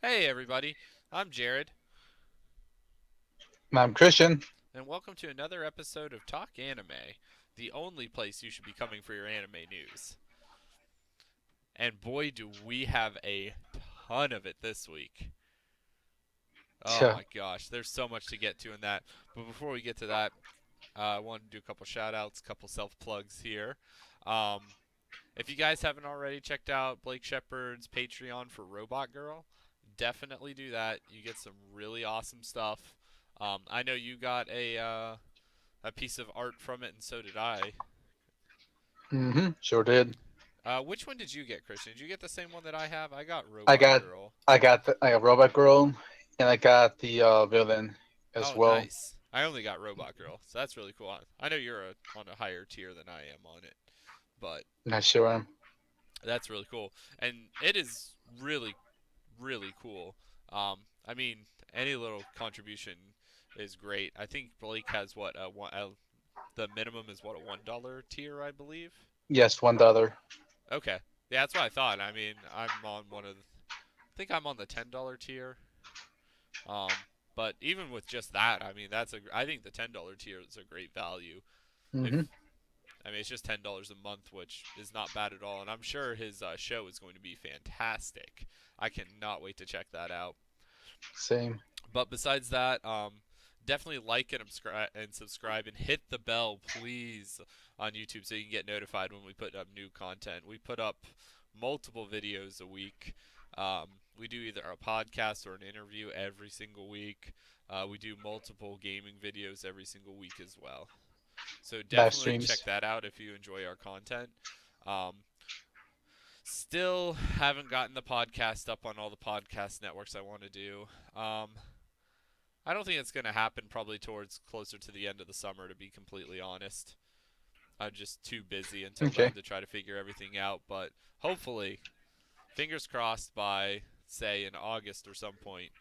Hey everybody, I'm Jared, I'm Christian. and welcome to another episode of Talk Anime, the only place you should be coming for your anime news. And boy, do we have a ton of it this week. Oh Yeah, my gosh, there's so much to get to in that. But before we get to that, I want to do a couple shout outs, couple self plugs here. Um, if you guys haven't already checked out Blake Shepard's Patreon for Robot Girl, definitely do that. You get some really awesome stuff. I know you got a piece of art from it, and so did I. sure did. Which one did you get, Christian? Did you get the same one that I have? I got I Robot got, Girl. I got Robot Girl, and I got the villain as Oh, well. nice. I only got Robot Girl, so that's really cool. I know you're on a higher tier than I am on it, but Not sure I'm. that's really cool, and it is really, really cool. I mean, any little contribution is great. I think Blake has what the minimum is what, a $1 tier, I believe. Yes, $1. Okay, yeah, that's what I thought. I mean, I'm on I think I'm on the $10 tier. Um, but even with just that, I mean, I think the $10 tier is a great value. Mm-hmm. If I mean, it's just $10 a month, which is not bad at all, and I'm sure his show is going to be fantastic. I cannot wait to check that out. Same. But besides that, definitely like and subscribe and hit the bell, please, on YouTube so you can get notified when we put up new content. We put up multiple videos a week. We do either a podcast or an interview every single week. We do multiple gaming videos every single week as well. So Live definitely check streams. that out if you enjoy our content. Um, Still haven't gotten the podcast up on all the podcast networks I want to do. I don't think it's going to happen probably towards closer to the end of the summer, to be completely honest. I'm just too busy until Okay. then to try to figure everything out, but hopefully, fingers crossed by, say, in August or some point,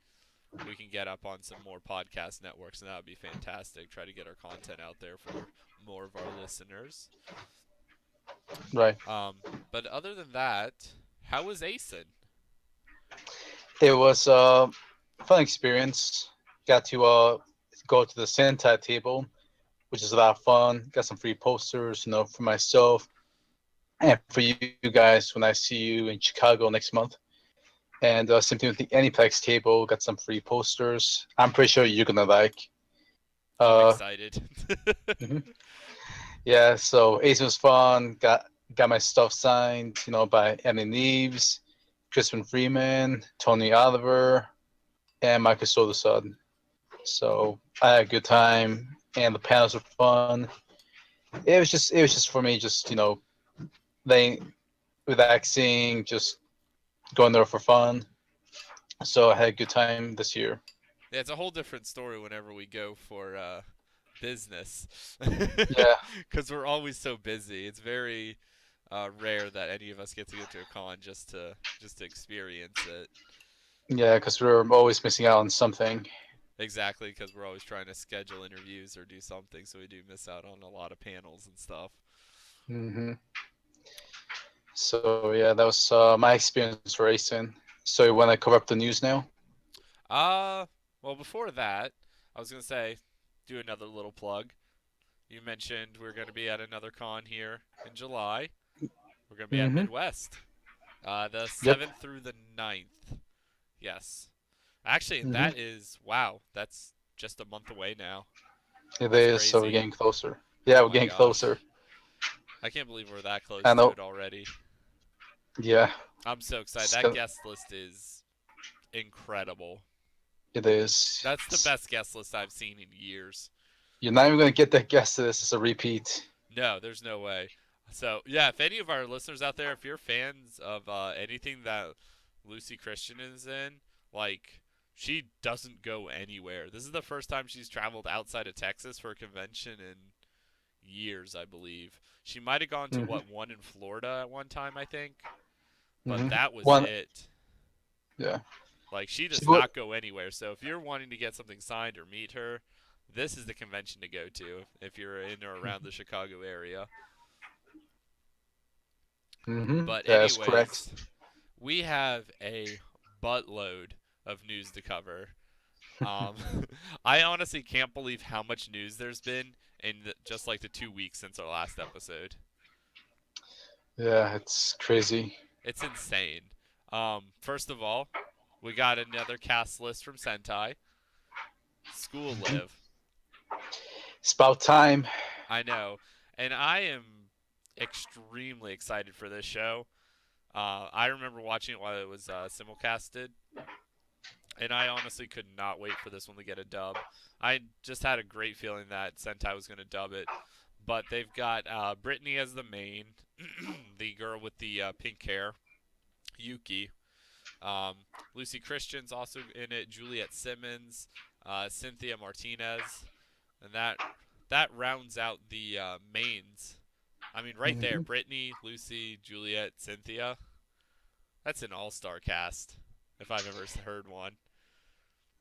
we can get up on some more podcast networks, and that would be fantastic. Try to get our content out there for more of our listeners. Right. But other than that, how was ASIN? It was a fun experience. Got to go to the Sentai table, which is a lot of fun. Got some free posters, for myself and for you guys when I see you in Chicago next month. And same thing with the Aniplex table. Got some free posters. I'm pretty sure you're gonna like. I'm Uh, excited. mhm. Yeah, so Ace was fun. Got my stuff signed, by Emily Neves, Crispin Freeman, Tony Oliver, and Michael Solusud. So I had a good time, and the panels were fun. It was just for me, just laying, relaxing, just going there for fun. So I had a good time this year. Yeah, it's a whole different story whenever we go for business, Yeah, because we're always so busy. It's very rare that any of us get to go to a con just to experience it. yeah, because we're always missing out on something. Exactly, because we're always trying to schedule interviews or do something, so we do miss out on a lot of panels and stuff. hmm So yeah, that was my experience racing. So you want to cover up the news now? Uh, well, before that, I was gonna say, do another little plug. You mentioned we're gonna be at another con here in July. We're gonna be at Mm-hmm. Midwest, the Yep. 7th through the 9th. Yes. Actually, and Mm-hmm. that is, wow, that's just a month away now. It That's is. So we're crazy. getting closer. Yeah, Oh we're my getting closer. gosh. I can't believe we're that I close to know. it already. Yeah. I'm so excited. It's That gonna, guest list is incredible. it is. That's the best guest list I've seen in years. You're not even gonna get that guess to this. It's a repeat. No, there's no way. So, yeah, if any of our listeners out there, if you're fans of anything that Lucy Christian is in, like, she doesn't go anywhere. This is the first time she's traveled outside of Texas for a convention in years, I believe. She might have gone to, Mm-hmm. what, one in Florida at one time, I think, but Mm-hmm. that was One. it. Yeah. Like, she She does would. not go anywhere. So, if you're wanting to get something signed or meet her, this is the convention to go to if you're in or around the Chicago area. Mm-hmm. But That is correct. anyways, we have a buttload of news to cover. Um, I honestly can't believe how much news there's been in just like the 2 weeks since our last episode. Yeah, it's crazy. It's insane. First of all, we got another cast list from Sentai. School Mhm. Live. It's about time. I know. And I am extremely excited for this show. I remember watching it while it was simulcasted, and I honestly could not wait for this one to get a dub. I just had a great feeling that Sentai was going to dub it, but they've got Brittany as the main, the girl with the pink hair, Yuki. Um, Lucy Christian's also in it. Juliet Simmons, Cynthia Martinez, and that rounds out the mains. I mean, right there, Hmm. Brittany, Lucy, Juliet, Cynthia. That's an all-star cast, if I've ever heard one.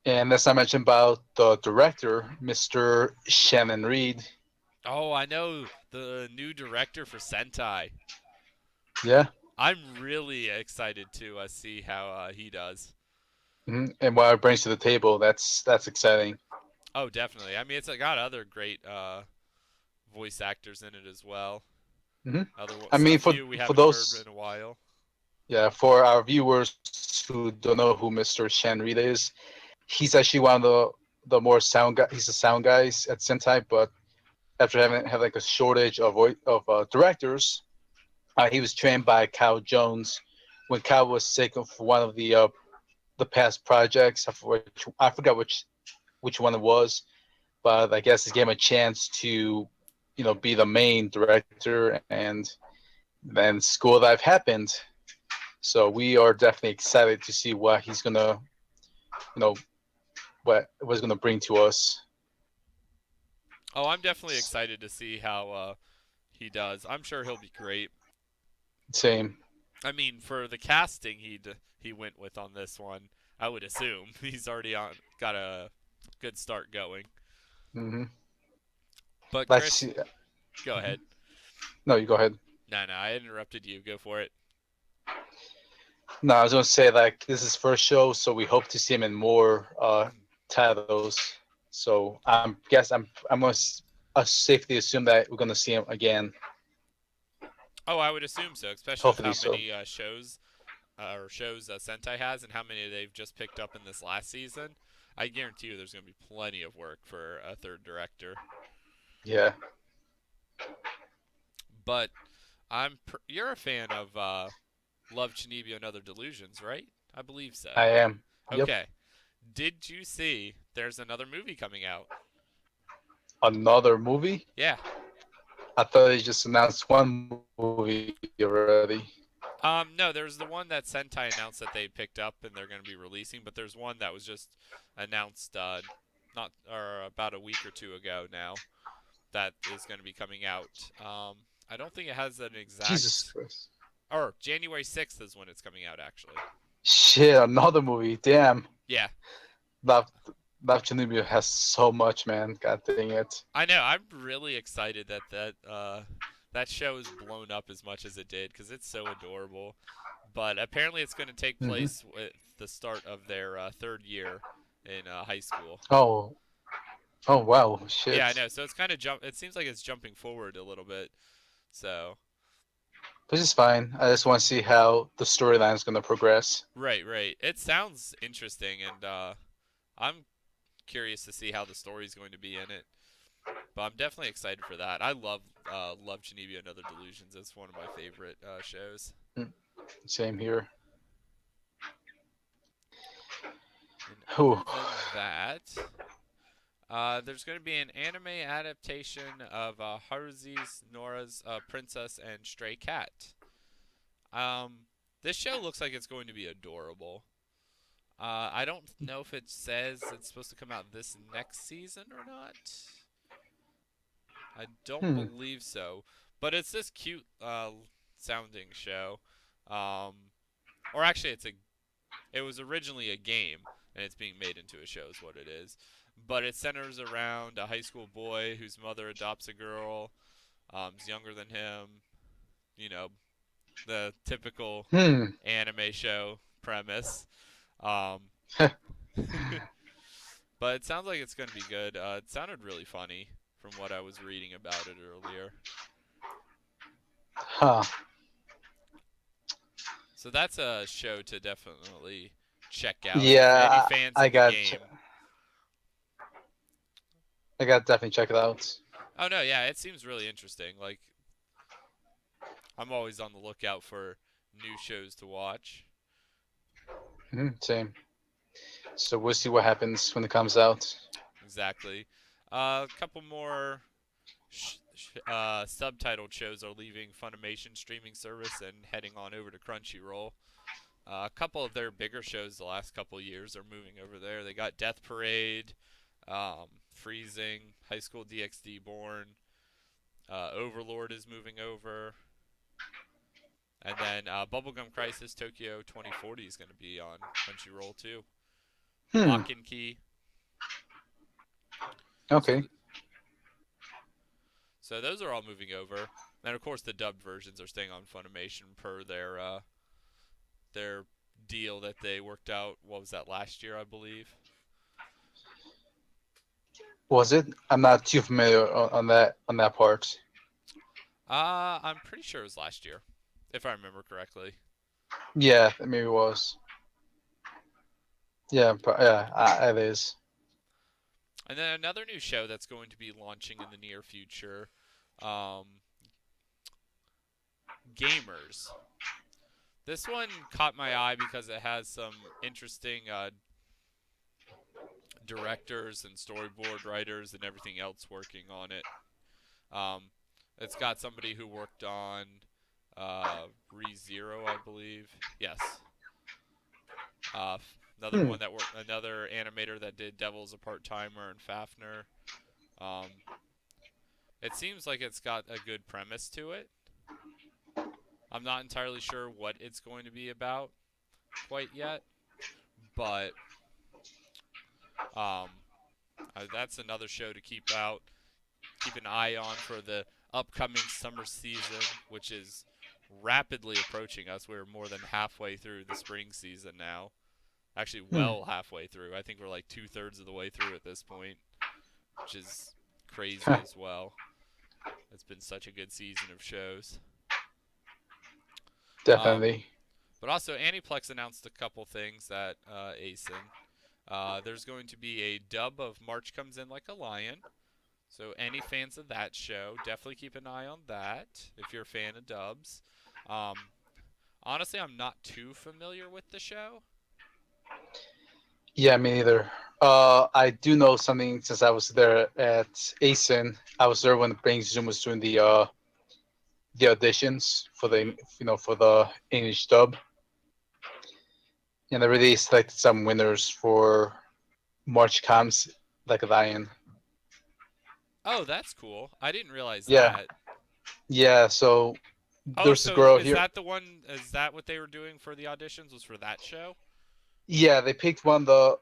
And as I mentioned about the director, Mr. Shannon Reed. Oh, I know the new director for Sentai. Yeah. I'm really excited to see how he does. And what it brings to the table, that's exciting. Oh, definitely. I mean, it's got other great voice actors in it as well. Hmm. Other I a mean, few we for haven't heard those, in a while. yeah, for our viewers who don't know who Mr. Shannon Reed is, he's actually one of the more sound guy. He's a sound guys at Sentai, but after having had like a shortage of directors, he was trained by Kyle Jones when Kyle was sick of one of the past projects. I forgot which one it was, but I guess it gave him a chance to, be the main director, and then School Life happened. So we are definitely excited to see what he's gonna, you know, what was gonna bring to us. Oh, I'm definitely excited to see how he does. I'm sure he'll be great. Same. I mean, for the casting he went with on this one, I would assume he's already on got a good start going. Hmm. But Let's Chris, see. go ahead. No, you go ahead. No, no, I interrupted you. Go for it. No, I was gonna say like this is first show, so we hope to see him in more titles. So I'm gonna safely assume that we're gonna see him again. Oh, I would assume so, especially with Hopefully how so. many shows Sentai has and how many they've just picked up in this last season. I guarantee you, there's going to be plenty of work for a third director. Yeah, But you're a fan of Love Chinibio and Other Delusions, right? I believe I so. am. Yep. Okay. Did you see there's another movie coming out? Another movie? Yeah. I thought they just announced one movie already. No, there's the one that Sentai announced that they picked up and they're going to be releasing, but there's one that was just announced not or about a week or two ago now that is going to be coming out. I don't think it has an Jesus exact Christ. or January 6th is when it's coming out actually. Shit, another movie. Damn. Yeah. Love Love Chanubia has so much, man. God dang it. I know. I'm really excited that that show is blown up as much as it did because it's so adorable. But apparently, it's going to take Hmm. place with the start of their third year in high school. Oh, oh wow, Yeah, I shit. know. So it's kind of jump. It seems like it's jumping forward a little bit. So Which is fine. I just want to see how the storyline is gonna progress. right, right. It sounds interesting, and I'm curious to see how the story's going to be in it. But I'm definitely excited for that. I love Geneva and Other Delusions. It's one of my favorite shows. Mm, same here. And Whew. other than that, there's going to be an anime adaptation of Harus's Norah's Princess and Stray Cat. Um, this show looks like it's going to be adorable. I don't know if it says it's supposed to come out this next season or not. I don't Hmm. believe so, but it's this cute sounding show. Um, or actually, it was originally a game and it's being made into a show is what it is. But it centers around a high school boy whose mother adopts a girl, is younger than him. You know, the typical Hmm. anime show premise. Um, But it sounds like it's going to be good. It sounded really funny from what I was reading about it earlier. Huh. So that's a show to definitely check out if you're any Yeah, fans I of the got game. I got to definitely check it out. Oh no, yeah, it seems really interesting. Like I'm always on the lookout for new shows to watch. Same. So we'll see what happens when it comes out. Exactly. A couple more subtitled shows are leaving Funimation streaming service and heading on over to Crunchyroll. A couple of their bigger shows the last couple of years are moving over there. They got Death Parade, Freezing, High School DxD Born, Overlord is moving over, and then Bubblegum Crisis Tokyo 2040 is going to be on Crunchyroll too. Hmm. Lock and Key. So, Okay. th- so those are all moving over. And of course, the dubbed versions are staying on Funimation per their deal that they worked out. What was that last year, I believe? Was it? I'm not too familiar on that part. I'm pretty sure it was last year, if I remember correctly. Yeah, maybe it was. Yeah, yeah, it is. And then another new show that's going to be launching in the near future, um, Gamers. This one caught my eye because it has some interesting directors and storyboard writers and everything else working on it. Um, it's got somebody who worked on ReZero, I believe. Yes. Another Hmm. one that worked, another animator that did Devil's a Part Timer and Fafner. Um, it seems like it's got a good premise to it. I'm not entirely sure what it's going to be about quite yet, but um, that's another show to keep an eye on for the upcoming summer season, which is rapidly approaching us. We're more than halfway through the spring season now. Actually, Hmm. well halfway through. I think we're like 2/3 of the way through at this point, which is crazy as well. It's been such a good season of shows. Um, Definitely. but also, Aniplex announced a couple things at ASIN. There's going to be a dub of March Comes In Like a Lion. So, any fans of that show, definitely keep an eye on that if you're a fan of dubs. Um, honestly, I'm not too familiar with the show. Yeah, me neither. I do know something since I was there at ASIN. I was there when Brain Zoom was doing the auditions for Mm-hmm. for the English dub, and they really selected some winners for March Comes Like a Lion. Oh, that's cool. I didn't realize Yeah, that. yeah. So Oh, there's this so girl is here. that the one? Is that what they were doing for the auditions? Was for that show? Yeah, they picked one of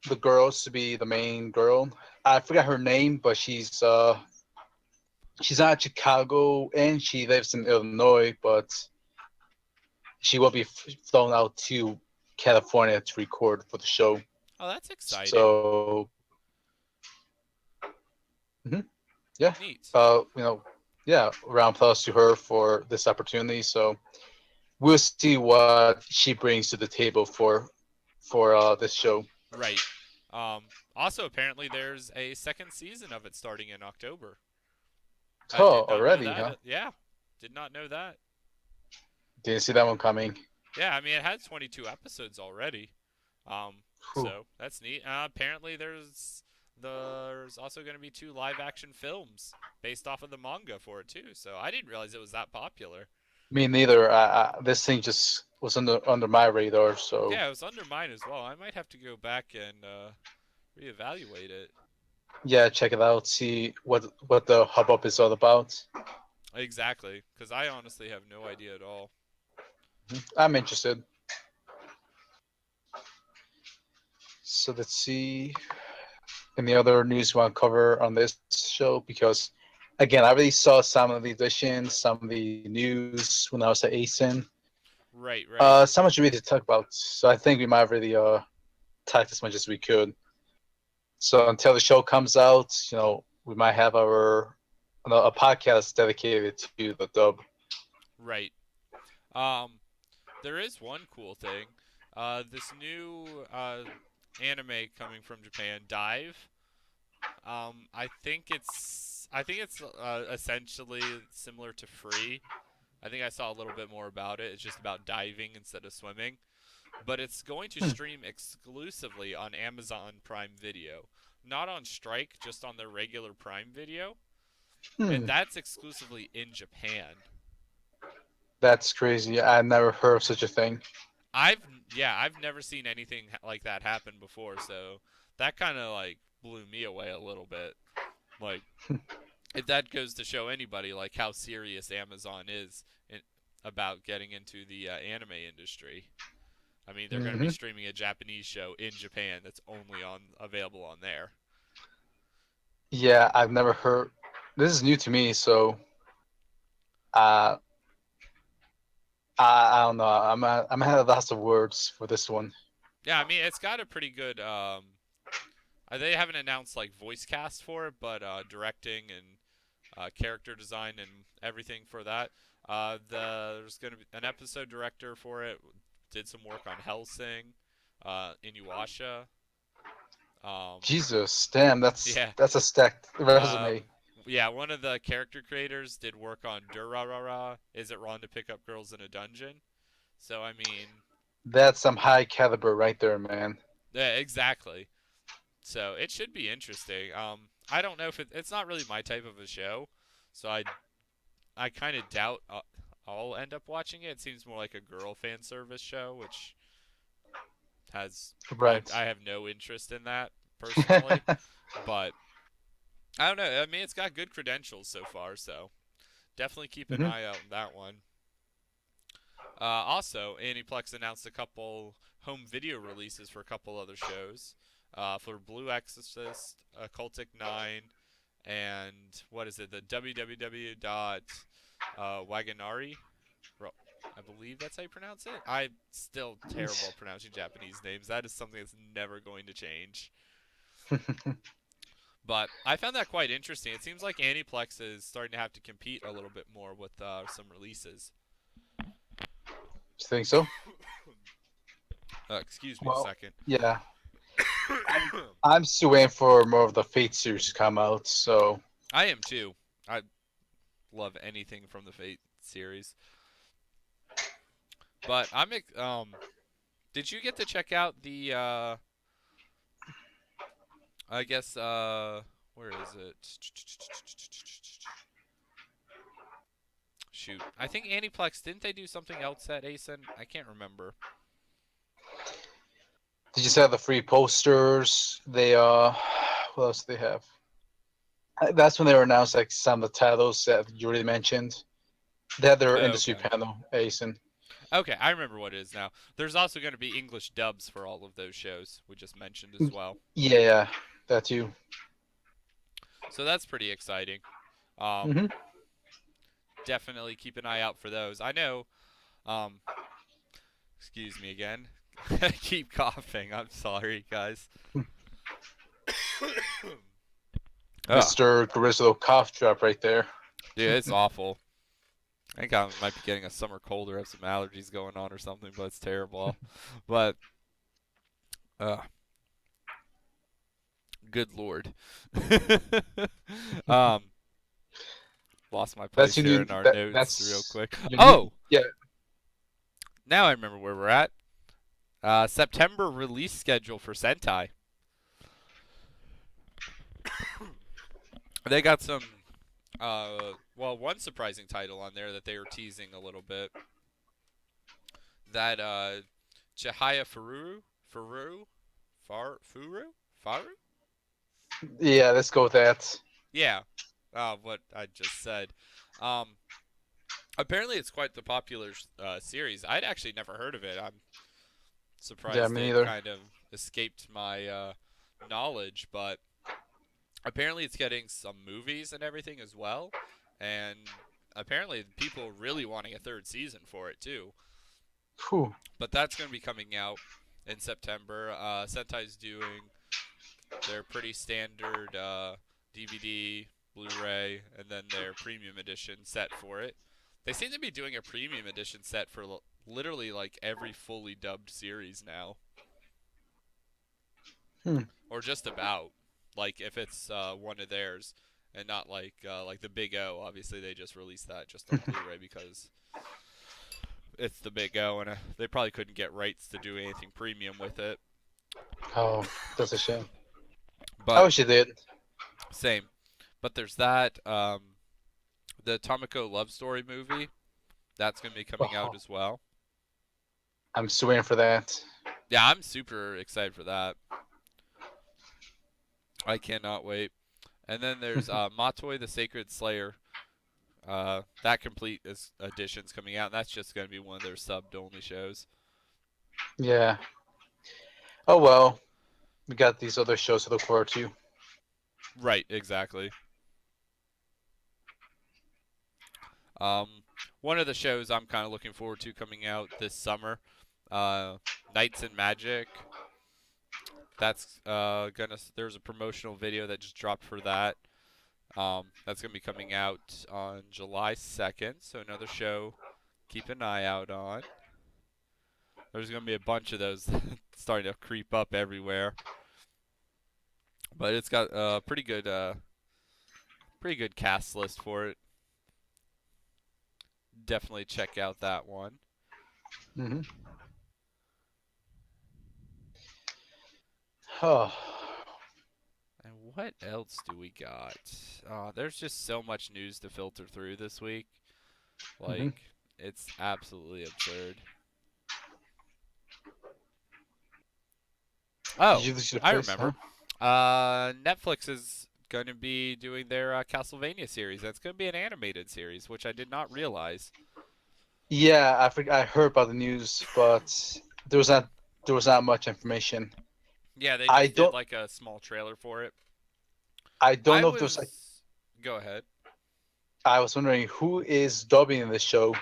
the girls to be the main girl. I forgot her name, but she's not Chicago and she lives in Illinois, but she will be flown out to California to record for the show. Oh, that's exciting. So, mhm, yeah, Neat. yeah, round applause to her for this opportunity. So we'll see what she brings to the table for this show. Right. Also, apparently, there's a second season of it starting in October. I Oh, did not know already, that. huh? Yeah, did not know that. Didn't see that one coming. Yeah, I mean, it had 22 episodes already. Whew. So that's neat. Apparently, there's also going to be two live action films based off of the manga for it too. So I didn't realize it was that popular. Me neither. This thing just was under my radar. So Yeah, it was under mine as well. I might have to go back and reevaluate it. yeah, check it out. See what the hubbub is all about. Exactly, because I honestly have no idea at all. I'm interested. So let's see any other news you want to cover on this show because again, I already saw some of the editions, some of the news when I was at ASIN. Right, right. So much really to talk about. So I think we might really typed as much as we could. So until the show comes out, we might have a podcast dedicated to the dub. Right. Um, there is one cool thing. This new anime coming from Japan, Dive. I think it's essentially similar to Free. I think I saw a little bit more about it. It's just about diving instead of swimming, but it's going to Hmm. stream exclusively on Amazon Prime Video. Not on Strike, just on their regular Prime Video, and Hmm. that's exclusively in Japan. That's crazy. I never heard of such a thing. I've never seen anything like that happen before, so that kind of like blew me away a little bit. Like if that goes to show anybody like how serious Amazon is about getting into the anime industry. I mean, they're going to be Hmm. streaming a Japanese show in Japan that's only on available on there. Yeah, I've never heard. This is new to me, so uh, I don't know. I'm at lots of words for this one. Yeah, I mean, it's got a pretty good. They haven't announced like voice cast for it, but directing and character design and everything for that. There's going to be an episode director for it. Did some work on Hellsing, Inuyasha. Um, Jesus, damn, that's yeah, that's a stacked um, resume. yeah. One of the character creators did work on Durarara. Is it wrong to pick up girls in a dungeon? So I mean, That's some high caliber right there, man. yeah, exactly. So it should be interesting. I don't know if it's not really my type of a show, so I kind of doubt I'll end up watching it. It seems more like a girl fan service show, which has Right. I have no interest in that personally. But I don't know. I mean, it's got good credentials so far, so definitely keep an Hmm. eye out on that one. Also, Aniplex announced a couple home video releases for a couple other shows. For Blue Exorcist, Occultic 9, and what is it? The www dot Waganari. I believe that's how you pronounce it. I'm still terrible at pronouncing Japanese names. That is something that's never going to change. But I found that quite interesting. It seems like Aniplex is starting to have to compete a little bit more with some releases. You think so? Excuse me a Well, second. yeah. I'm, I'm still waiting for more of the Fate series to come out. So I am too. I love anything from the Fate series. But did you get to check out the I guess where is it? Shoot. I think Aniplex didn't they do something else at ASIN? I can't remember. they just have the free posters. They what else do they have? That's when they were announced like some of the titles that you already mentioned. They had their Oh, industry okay. panel, Asen. Okay, I remember what it is now. There's also going to be English dubs for all of those shows we just mentioned as well. Yeah, that too. So that's pretty exciting. Um, Hmm. definitely keep an eye out for those. I know. Um, excuse me again. I keep coughing. I'm sorry, guys. Ugh. Mr. Grizzlo cough drop right there. Dude, it's awful. I think I might be getting a summer cold or have some allergies going on or something, but it's terrible. But, uh, good lord. um, lost my That's place your here new. in our That notes real that's quick. your new. Oh, Yeah. now I remember where we're at. September release schedule for Sentai. They got some, one surprising title on there that they were teasing a little bit. That, Chihaya Faru? Yeah. Let's go with that. Yeah, what I just said. Um, apparently it's quite the popular series. I'd actually never heard of it. I'm Yeah, surprised me it neither. kind of escaped my knowledge, but apparently it's getting some movies and everything as well, and apparently people are really wanting a third season for it too. Whew. But that's going to be coming out in September. Sentai's doing their pretty standard DVD, Blu-ray, and then their premium edition set for it. They seem to be doing a premium edition set for literally like every fully dubbed series now, Hmm. or just about. Like if it's one of theirs, and not like the Big O. Obviously, they just released that just on Blu-ray because it's the Big O, and they probably couldn't get rights to do anything premium with it. Oh, that's a shame. I But wish you did. same. But there's that. The Tomoko Love Story movie that's gonna be coming out Oh, as well. I'm still waiting for that. Yeah, I'm super excited for that. I cannot wait. And then there's Matoi the Sacred Slayer. That complete edition's coming out, and that's just gonna be one of their subbed only shows. Yeah. Oh well, we got these other shows to look forward to. Right, exactly. Um, One of the shows I'm kind of looking forward to coming out this summer, uh, Knights and Magic. That's gonna. There's a promotional video that just dropped for that. That's gonna be coming out on July 2nd. So another show, keep an eye out on. There's gonna be a bunch of those starting to creep up everywhere, but it's got a pretty good cast list for it. Definitely check out that one. Hmm. Oh. And what else do we got? There's just so much news to filter through this week. Hmm. Like, it's absolutely absurd. Did Oh, you lose your I place? Huh? remember. Netflix is going to be doing their Castlevania series. That's going to be an animated series, which I did not realize. Yeah, I heard about the news, but there was not there was not much information. Yeah, they I just did don't like a small trailer for it. I don't I know if there's like was. Go ahead. I was wondering who is dubbing in this show.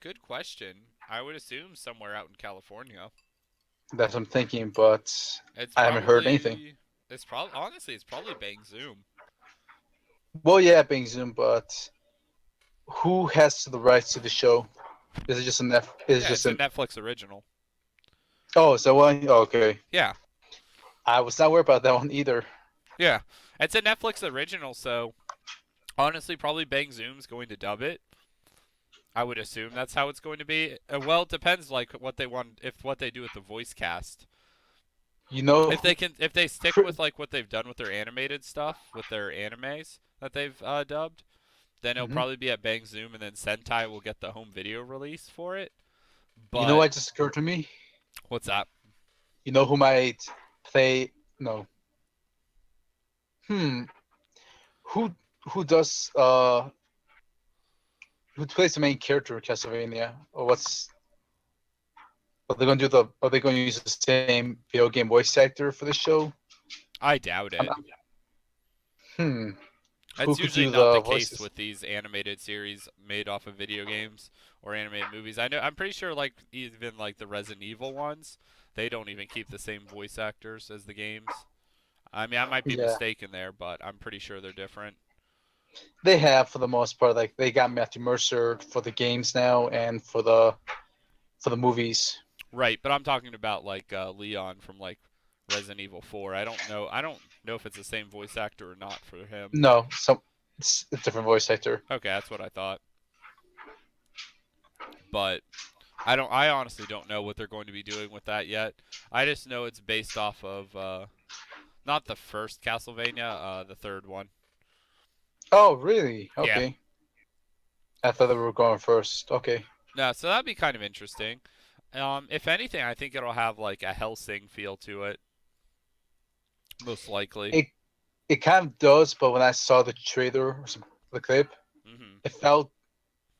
Good question. I would assume somewhere out in California. That's what I'm thinking, but It's I haven't heard anything. probably. It's probably honestly, it's probably Bang Zoom. Well, yeah, being Zoom, but who has the rights to the show? Is it just an F? Is it Yeah, just it's a an? Netflix original. Oh, is that one? Oh, okay. Yeah, I was not worried about that one either. yeah, it's a Netflix original. So honestly, probably Bang Zoom's going to dub it. I would assume that's how it's going to be. Well, it depends, like what they want, if what they do with the voice cast. You know If they who? can, if they stick with like what they've done with their animated stuff, with their animes that they've dubbed, then it'll Mhm. probably be at Bang Zoom, and then Sentai will get the home video release for it. You know But what just occurred to me? what's that? You know who might play? No. Hmm. Who who does who plays the main character of Castlevania? Or what's are they going to do the? Are they going to use the same video game voice actor for the show? I doubt it. Hmm. Who That's could usually do not the the case voices? with these animated series made off of video games or animated movies. I know I'm pretty sure like even like the Resident Evil ones, they don't even keep the same voice actors as the games. I mean, I might be Yeah, mistaken there, but I'm pretty sure they're different. they have for the most part. Like they got Matthew Mercer for the games now and for the movies. Right, but I'm talking about like Leon from like Resident Evil 4. I don't know if it's the same voice actor or not for him. No, some it's a different voice actor. Okay, that's what I thought. But I honestly don't know what they're going to be doing with that yet. I just know it's based off of not the first Castlevania, the third one. Oh, really? Yeah. Okay. I thought they were going first. Okay. No, so that'd be kind of interesting. If anything, I think it'll have like a Hellsing feel to it, most likely. It it kind of does, but when I saw the trailer or the clip, Hmm. it felt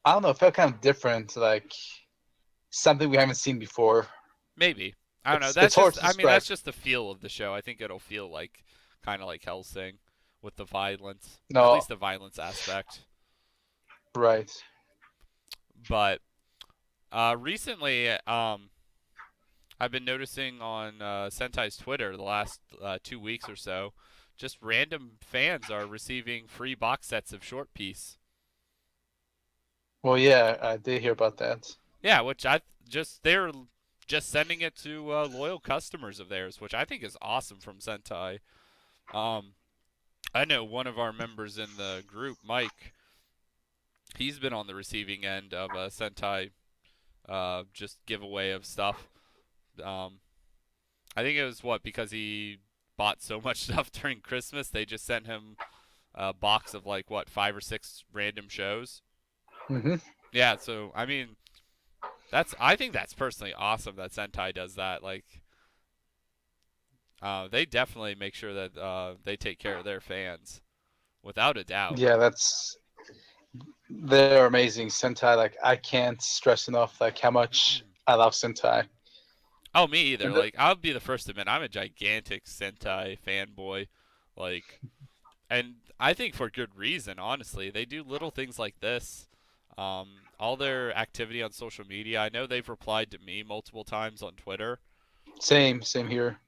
I don't know, it felt kind of different, like something we haven't seen before. Maybe. I don't know. It's That's hard just to I mean describe. that's just the feel of the show. I think it'll feel like kind of like Hellsing with the violence, at No, least the violence aspect. right. But recently, I've been noticing on Sentai's Twitter the last 2 weeks or so, just random fans are receiving free box sets of Short Piece. Well, yeah, I did hear about that. Yeah, which I just they're just sending it to loyal customers of theirs, which I think is awesome from Sentai. Um, I know one of our members in the group, Mike. He's been on the receiving end of a Sentai just giveaway of stuff. Um, I think it was what because he bought so much stuff during Christmas, they just sent him a box of like what 5 or 6 random shows. Hmm. Yeah, so I mean that's I think that's personally awesome that Sentai does that. Like they definitely make sure that they take care of their fans without a doubt. Yeah, they're amazing. Sentai, like I can't stress enough like how much I love Sentai. Oh, me either. And the, Like I'll be the first to admit I'm a gigantic Sentai fanboy. Like and I think for good reason, honestly. They do little things like this. All their activity on social media. I know they've replied to me multiple times on Twitter. same here.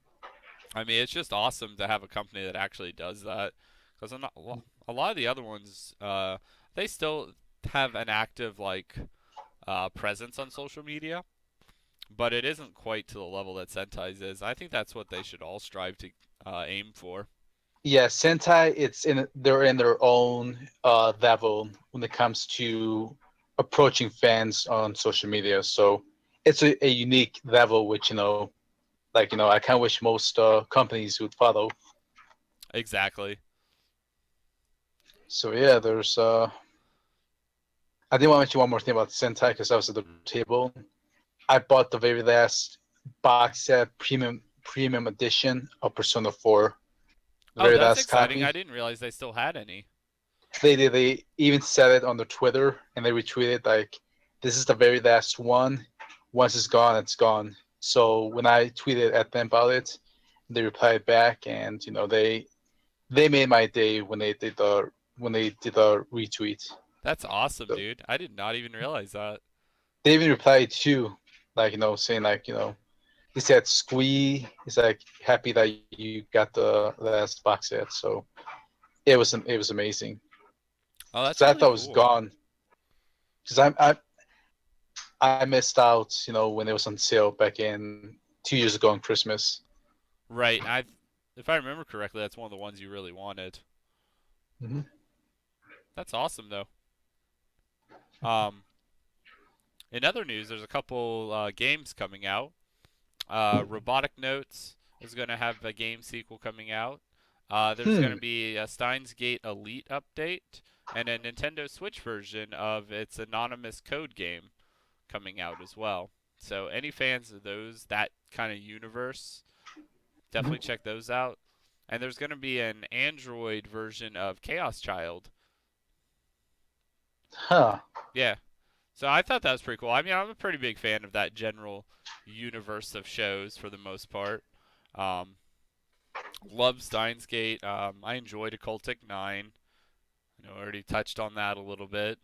I mean, it's just awesome to have a company that actually does that. Because a lot of the other ones, they still have an active like presence on social media, but it isn't quite to the level that Sentai's is. I think that's what they should all strive to aim for. Yeah, Sentai, they're in their own level when it comes to approaching fans on social media. So it's a unique level, which I kind of wish most companies would follow. Exactly. So yeah, there's. I did want to mention one more thing about Sentai because I was at the table. I bought the very last box set premium edition of Persona 4, the Oh, very that's last exciting. I copy. didn't realize they still had any. They even said it on their Twitter and they retweeted like, "This is the very last one. Once it's gone, it's gone." So when I tweeted at them about it, they replied back, and they made my day when they did the retweet. That's awesome, So dude. I did not even realize that. they even replied too, like saying like he said Squee is like happy that you got the last box set. So it was amazing Oh, because that's I really thought it was cool. gone because I missed out when it was on sale back in 2 years ago on Christmas. Right. If I remember correctly, that's one of the ones you really wanted. Hmm. That's awesome, though. Um, in other news, there's a couple games coming out. Robotic Notes is going to have a game sequel coming out. There's going Hmm. to be a Steins Gate Elite update and a Nintendo Switch version of its anonymous code game coming out as well. So any fans of that kind of universe, definitely check those out. And there's going to be an Android version of Chaos Child. Huh. Yeah. So I thought that was pretty cool. I mean, I'm a pretty big fan of that general universe of shows for the most part. Um, love Steins Gate. I enjoyed Occultic 9. I know I already touched on that a little bit.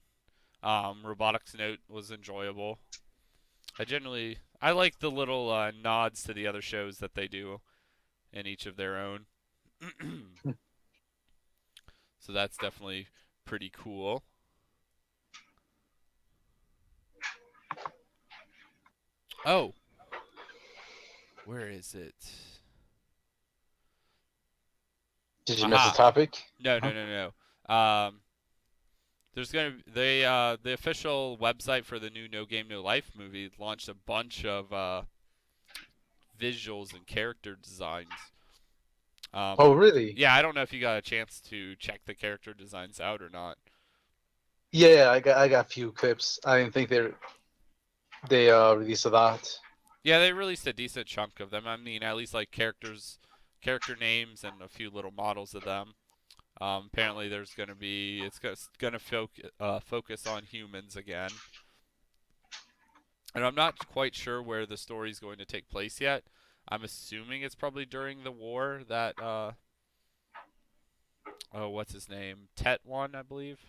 Robotics Note was enjoyable. I like the little nods to the other shows that they do in each of their own. So that's definitely pretty cool. Oh, where is it? Did you miss the Aha. topic? No, Huh? no, no, no. There's gonna the official website for the new No Game No Life movie launched a bunch of visuals and character designs. Um, Oh, really? yeah, I don't know if you got a chance to check the character designs out or not. Yeah, I got a few clips. I didn't think they released a lot. Yeah, they released a decent chunk of them. I mean, at least like character names, and a few little models of them. Apparently, it's gonna focus on humans again, and I'm not quite sure where the story's going to take place yet. I'm assuming it's probably during the war that oh, what's his name? Tet won, I believe.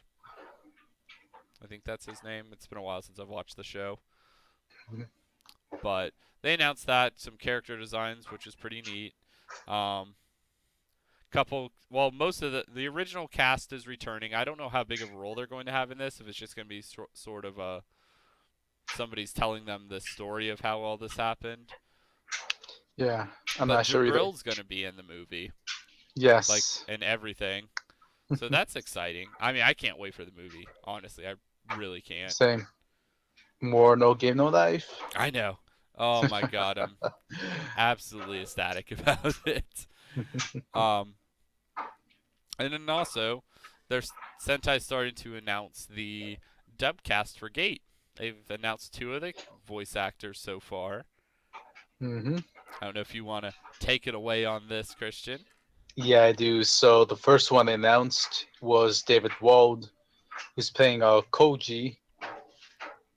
I think that's his name. It's been a while since I've watched the show, but they announced that some character designs, which is pretty neat. Um, most of the original cast is returning. I don't know how big of a role they're going to have in this. If it's just going to be sort of somebody's telling them the story of how all this happened. Yeah, I'm But not sure either. Jabril's going to be in the movie, like Yes, and everything. So that's exciting. I mean, I can't wait for the movie. Honestly, I really can't. same. More no game, no life. I know. Oh my god, I'm absolutely ecstatic about it. Um, and then also, there's Sentai starting to announce the dub cast for Gate. They've announced two of the voice actors so far. hmm I don't know if you want to take it away on this, Christian. Yeah, I do. So the first one they announced was David Wald, who's playing Koji,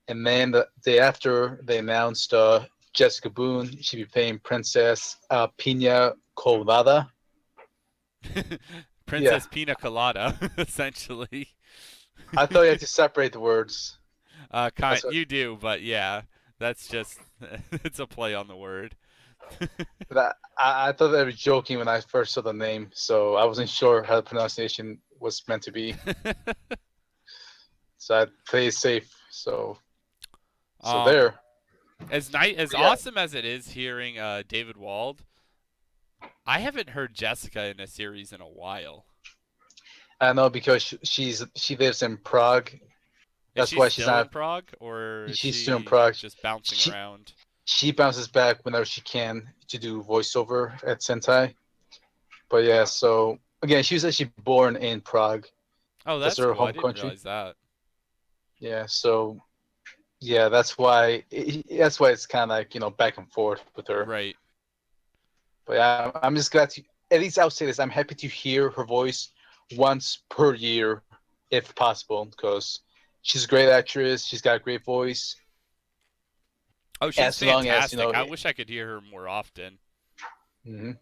and then the day after they announced Jessica Boone. She'd be playing Princess Pina Colada. Yeah, Princess Pina Colada, essentially. I thought you had to separate the words. That's what You do, but yeah, that's just it's a play on the word. I thought they were joking when I first saw the name, so I wasn't sure how the pronunciation was meant to be. So I played it safe. So um, there. as But yeah, awesome as it is hearing David Wald, I haven't heard Jessica in a series in a while. I know because she lives in Prague. Is That's she why she's still not. in Prague, or is She's still in she Prague. just bouncing She around? she bounces back whenever she can to do voiceover at Sentai. But yeah, so again, she was actually born in Prague. Oh, That's that's her cool. I home didn't country. realize that. Yeah, so yeah, that's why it's kind of like back and forth with her. Right. But yeah, I'm just glad to at least I'll say this. I'm happy to hear her voice once per year, if possible, because she's a great actress. She's got a great voice. Oh, she's As long as fantastic. I wish I could hear her more often. mhm.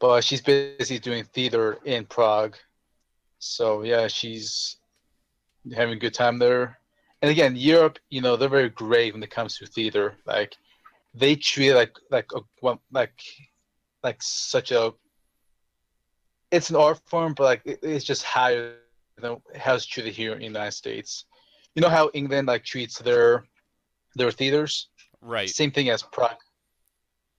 But she's busy doing theater in Prague. So yeah, she's having a good time there. And again, Europe, they're very great when it comes to theater. Like they treat it like such a it's an art form, but like it's just higher than how it's treated here in the United States. You know how England like treats their theaters? Right. Same thing as Prague,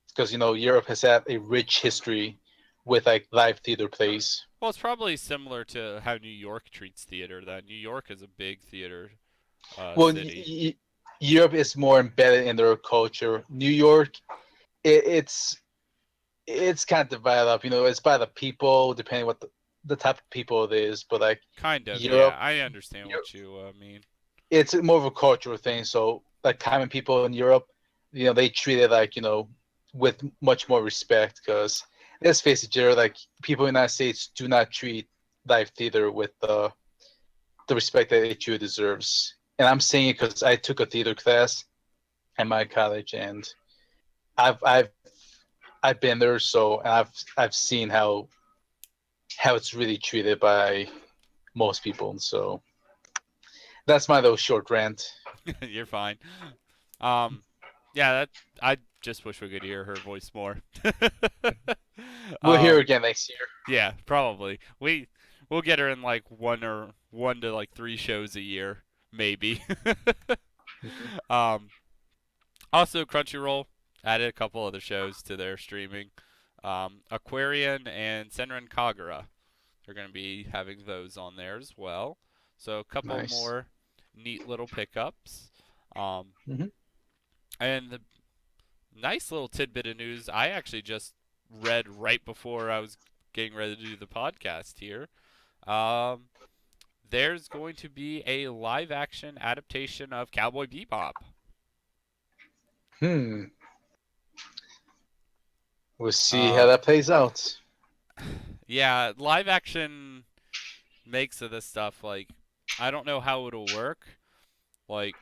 because Europe has had a rich history with like live theater plays. Well, it's probably similar to how New York treats theater. That New York is a big theater Well, city. Europe is more embedded in their culture. New York, it's kind of divided up. It's by the people, depending what the type of people it is. But like Kind of, yeah. Europe, I understand what you mean. it's more of a cultural thing. So like common people in Europe, they treat it like with much more respect. Because let's face it, Jared, like people in the United States do not treat live theater with the respect that it truly deserves. And I'm saying it because I took a theater class at my college, and I've I've I've been there, so and I've seen how it's really treated by most people. And so that's my little short rant. You're fine. Um, yeah, that I just wish we could hear her voice more. We'll hear um, again next year. yeah, probably. We'll get her in like one to like three shows a year, maybe. um, Also, Crunchyroll added a couple other shows to their streaming. Aquarian and Senran Kagura. They're going to be having those on there as well. So a couple Nice. more neat little pickups. Um, hmm and the nice little tidbit of news I actually just read right before I was getting ready to do the podcast here. Um, there's going to be a live action adaptation of Cowboy Bebop. Hmm. We'll see how Uh, that plays out. yeah, live action makes of this stuff like I don't know how it'll work. Like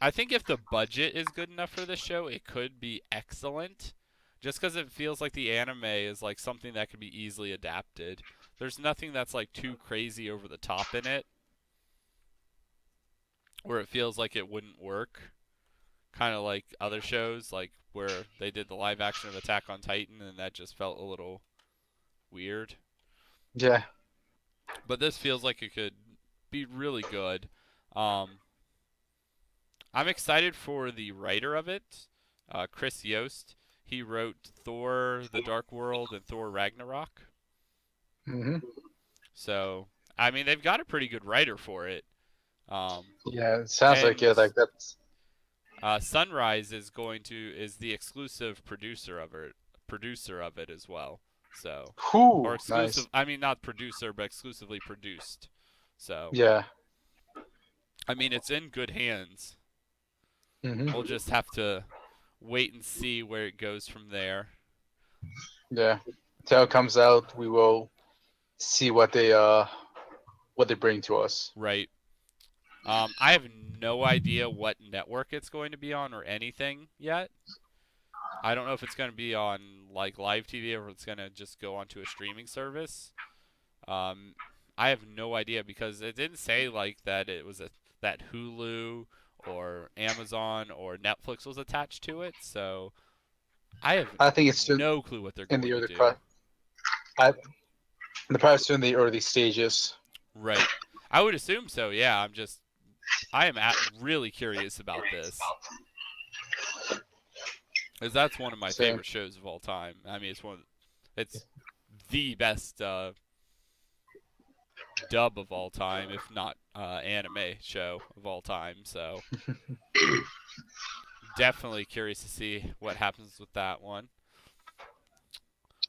I think if the budget is good enough for this show, it could be excellent. Just because it feels like the anime is like something that can be easily adapted. There's nothing that's like too crazy over the top in it, where it feels like it wouldn't work. kind of like other shows, like where they did the live action of Attack on Titan, and that just felt a little weird. Yeah. But this feels like it could be really good. Um, I'm excited for the writer of it, Chris Yost. He wrote Thor: The Dark World and Thor: Ragnarok. Hmm. So, I mean, they've got a pretty good writer for it. Um, Yeah, it sounds like and it. Like that's. Sunrise is the exclusive producer of it as well. So, or Whoo, exclusive. nice. I mean, not producer, but exclusively produced. So, Yeah. I mean, it's in good hands. Hmm. We'll just have to wait and see where it goes from there. Yeah. Until it comes out, we will see what they bring to us. Right. I have no idea what network it's going to be on or anything yet. I don't know if it's going to be on like live TV or if it's going to just go onto a streaming service. Um, I have no idea because it didn't say like that it was that Hulu or Amazon or Netflix was attached to it. So I have I think it's still no clue what they're in going the to early do. I, the probably still in the early stages. Right. I would assume so. Yeah. I am really curious about this. Because that's one of my Same. favorite shows of all time. I mean, it's the best dub of all time, if not anime show of all time. So definitely curious to see what happens with that one.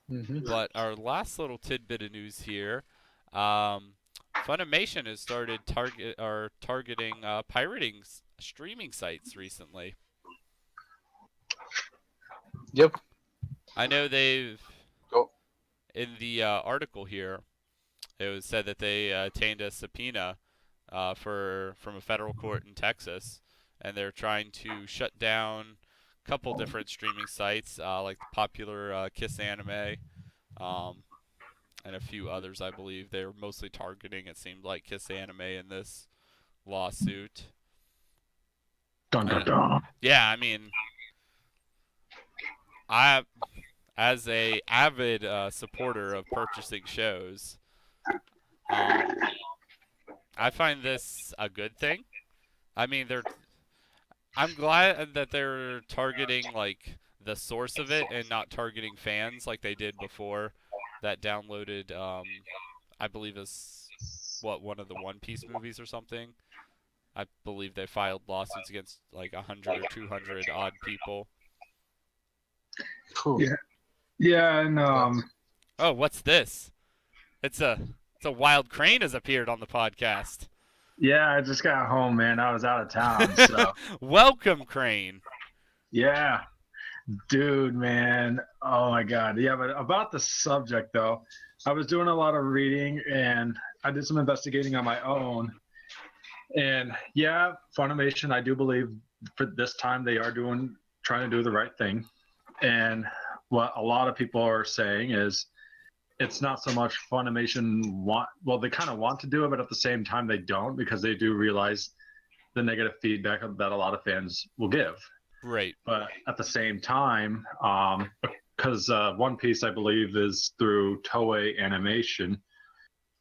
Hmm. But our last little tidbit of news here, um, Funimation has started targeting pirating streaming sites recently. Yep. I know they've Go. in the article here it was said that they obtained a subpoena from a federal court in Texas, and they're trying to shut down a couple different streaming sites, like the popular Kissanime, um, and a few others. I believe they were mostly targeting. It seemed like Kissanime in this lawsuit. Dun dun And dun. yeah, I mean, I as a avid supporter of purchasing shows, um, I find this a good thing. I mean, I'm glad that they're targeting like the source of it and not targeting fans like they did before that downloaded I believe is what one of the One Piece movies or something. I believe they filed lawsuits against like 100 or 200 odd people. Cool. Yeah, yeah, and Yeah. Oh, what's this? It's a wild crane has appeared on the podcast. yeah. I just got home, man. I was out of town, so Welcome, Crane. yeah, dude, man. Oh my God. Yeah, but about the subject though, I was doing a lot of reading and I did some investigating on my own. And yeah, Funimation, I do believe for this time they are trying to do the right thing. And what a lot of people are saying is it's not so much Funimation they kind of want to do it, but at the same time they don't because they do realize the negative feedback that a lot of fans will give. Right. But at the same time, because One Piece I believe is through Toei Animation,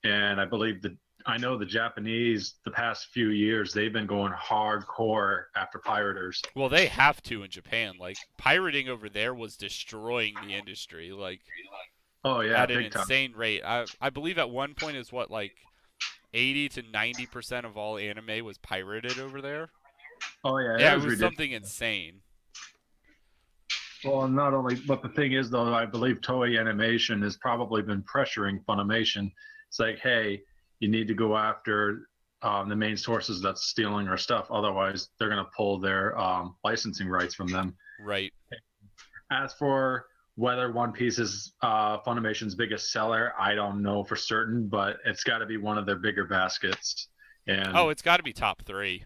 and I know the Japanese the past few years they've been going hardcore after pirators. Well, they have to in Japan. Like pirating over there was destroying the industry. Like Oh yeah, at an big time. insane rate. I believe at one point is what like 80 to 90% of all anime was pirated over there. Oh yeah, it Yeah, it was was ridiculous. something insane. Well, not only, but the thing is, though, I believe Toei Animation has probably been pressuring Funimation. It's like, hey, you need to go after the main sources that's stealing our stuff. Otherwise, they're going to pull their licensing rights from them. Right. As for whether One Piece is Funimation's biggest seller, I don't know for certain, but it's got to be one of their bigger baskets. Oh, And it's got to be top 3.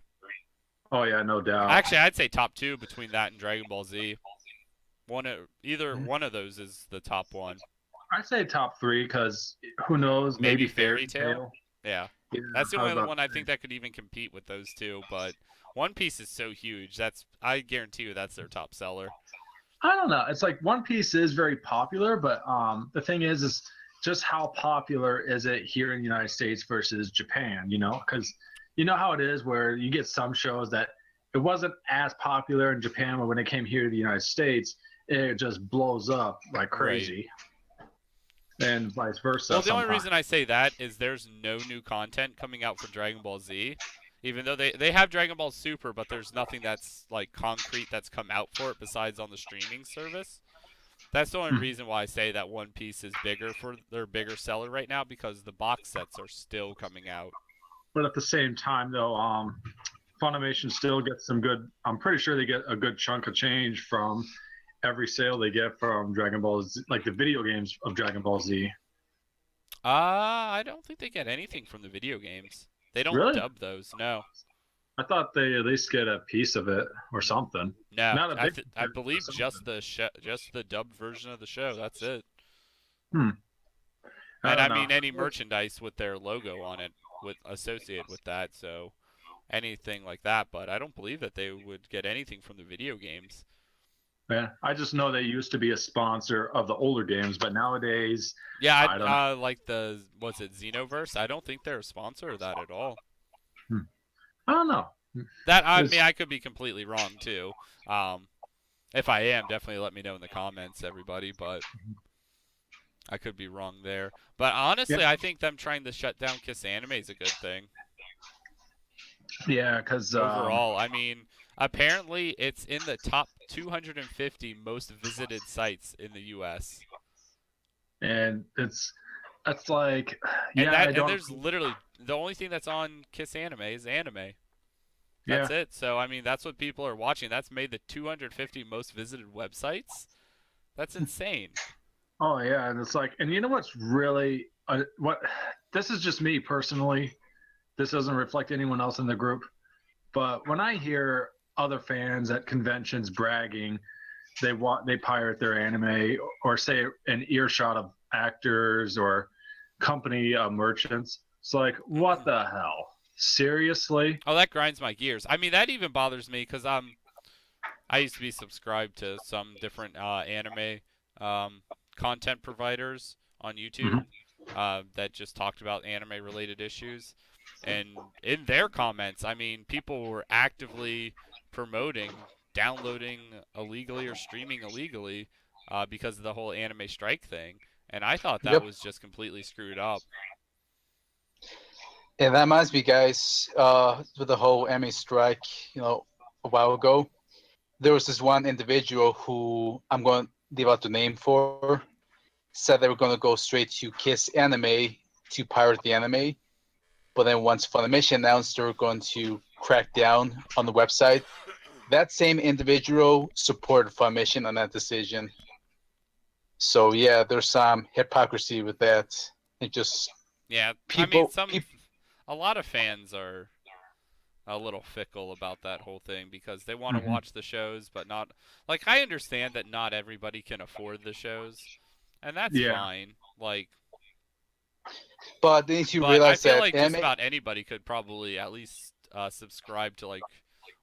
oh yeah, no doubt. Actually, I'd say top 2 between that and Dragon Ball Z. Either one of those is the top one. I'd say top three because who knows, Maybe maybe Fairy Fairy Tail. Tail. Yeah. Yeah, That's the I only was other about one to I say. think that could even compete with those two, but One Piece is so huge. I guarantee you that's their top seller. I don't know. It's like One Piece is very popular, but the thing is just how popular is it here in the United States versus Japan? Because you know how it is where you get some shows that it wasn't as popular in Japan, but when it came here to the United States, it just blows up like Right. crazy, and vice versa. Well, the only Sometimes. reason I say that is there's no new content coming out for Dragon Ball Z. Even though they have Dragon Ball Super, but there's nothing that's like concrete that's come out for it besides on the streaming service. That's the only reason why I say that One Piece is bigger for their bigger seller right now because the box sets are still coming out. But at the same time, though, Funimation still gets some good. I'm pretty sure they get a good chunk of change from every sale they get from Dragon Ball Z, like the video games of Dragon Ball Z. I don't think they get anything from the video games. They don't Really? dub those. No. I thought they at least get a piece of it or something. No. Not a big. I believe just the dubbed version of the show. That's it. Hmm. And don't I mean know. any merchandise with their logo on it associated with that. So anything like that, but I don't believe that they would get anything from the video games. Yeah, I just know they used to be a sponsor of the older games, but nowadays, Yeah, I don't know. like what's it, Xenoverse? I don't think they're a sponsor of that at all. Hmm. I don't know. That I It's- mean, I could be completely wrong too. If I am, definitely let me know in the comments, everybody. But I could be wrong there. But honestly, Yeah, I think them trying to shut down Kissanime is a good thing. yeah, because Overall, I mean, apparently it's in the top 250 most visited sites in the U.S. and it's like, And yeah, I don't. there's literally the only thing that's on Kissanime is anime. Yeah. That's it. So I mean, that's what people are watching. That's made the 250 most visited websites. That's insane. Oh yeah, and it's like, and you know what's really what? This is just me personally. This doesn't reflect anyone else in the group. But when I hear other fans at conventions bragging, they pirate their anime or say an earshot of actors or company merchants. It's like, what the hell? Seriously? Oh, that grinds my gears. I mean, that even bothers me because I used to be subscribed to some different anime content providers on YouTube Mhm. that just talked about anime related issues. And in their comments, I mean, people were actively promoting downloading illegally or streaming illegally because of the whole anime strike thing. And I thought that Yep. was just completely screwed up. And that reminds me, guys, with the whole Emmy strike, a while ago, there was this one individual who I'm going to leave out the name for, said they were going to go straight to Kiss Anime to pirate the anime. But then once Funimation announced they were going to crack down on the website, that same individual supported Funimation on that decision. So yeah, there's some hypocrisy with that. It just Yeah, I mean, people, a lot of fans are a little fickle about that whole thing because they want to Mhm. watch the shows, but not like I understand that not everybody can afford the shows, and that's Yeah. fine. Like, but they need to but I realize feel that like just anime. about anybody could probably at least subscribe to like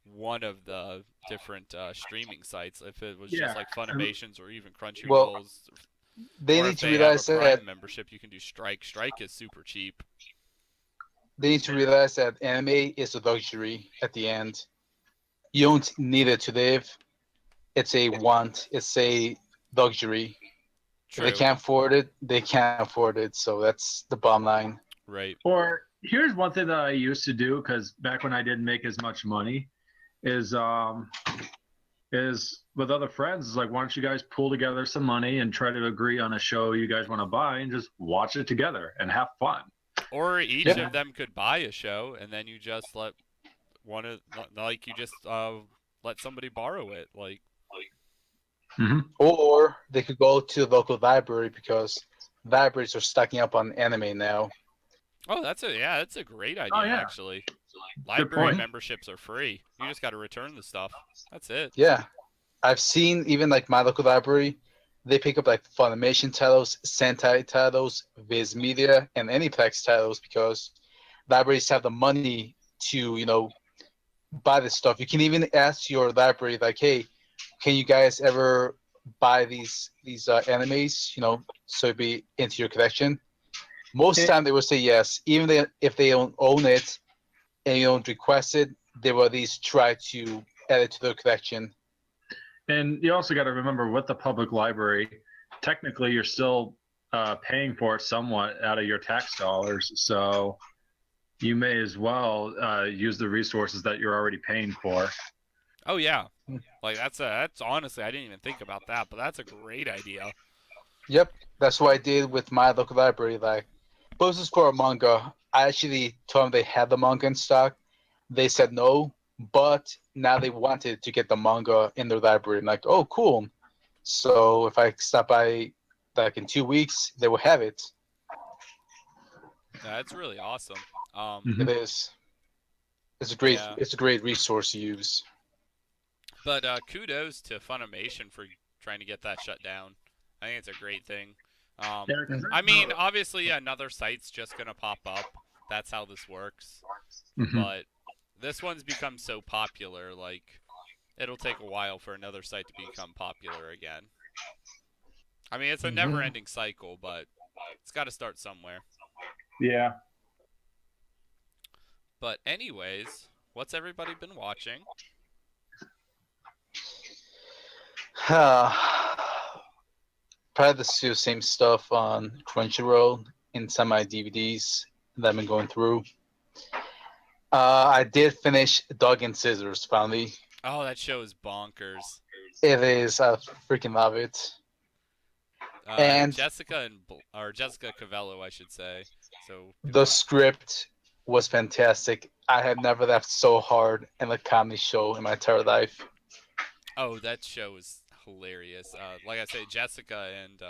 one of the different streaming sites if it was just Yeah. like And- Funimation's or even Well, Crunchyroll's, they or need if to they have a realize that Prime membership, you can do Strike. Strike is super cheap. anime is a luxury at the end. You don't need it to live. It's a want. It's a luxury. If they True. can't afford it, they can't afford it. So that's the bottom line. Right. Or here's one thing that I used to do because back when I didn't make as much money is with other friends is like, why don't you guys pull together some money and try to agree on a show you guys want to buy and just watch it together and have fun. Or each Yeah. of them could buy a show, and then you just let one of like you just let somebody borrow it. Like, Mm-hmm. Or they could go to the local library because libraries are stocking up on anime now. oh, that's a great Oh idea yeah, actually. good Library point. memberships are free. You just got to return the stuff. That's it. Yeah, I've seen even like my local library, they pick up like Funimation titles, Sentai titles, Viz Media, and Aniplex titles because libraries have the money to buy this stuff. You can even ask your library, like, hey, can you guys ever buy these animes, so it'd be into your collection? Most time they will say yes, even if they don't own it and you don't request it, they will at least try to add it to their collection. And you also got to remember, with the public library, technically you're still paying for it somewhat out of your tax dollars. So you may as well use the resources that you're already paying for. Oh yeah, like that's honestly I didn't even think about that, but that's a great idea. Yep, that's what I did with my local library. Like, but this is for a manga. I actually told them they had the manga in stock. They said no, but now they wanted to get the manga in their library. I'm like, oh, cool. So if I stop by, like in 2 weeks, they will have it. That's really awesome. It is. Yeah, It's a great resource to use. but kudos to Funimation for trying to get that shut down. I think it's a great thing. Yeah, 'cause I there's mean, obviously another site's just gonna pop up. That's how this works. Mhm. But this one's become so popular, like it'll take a while for another site to become popular again. I mean, it's a never-ending cycle, but it's got to start somewhere. Yeah. But anyways, what's everybody been watching? Probably the same stuff on Crunchyroll in some of my DVDs that I've been going through. I did finish Dog and Scissors finally. Oh, that show is bonkers. It is. I freaking love it. And Jessica Cavello, I should say. So the script was fantastic. I had never laughed so hard in a comedy show in my entire life. oh, that show is hilarious. Like I say, Jessica and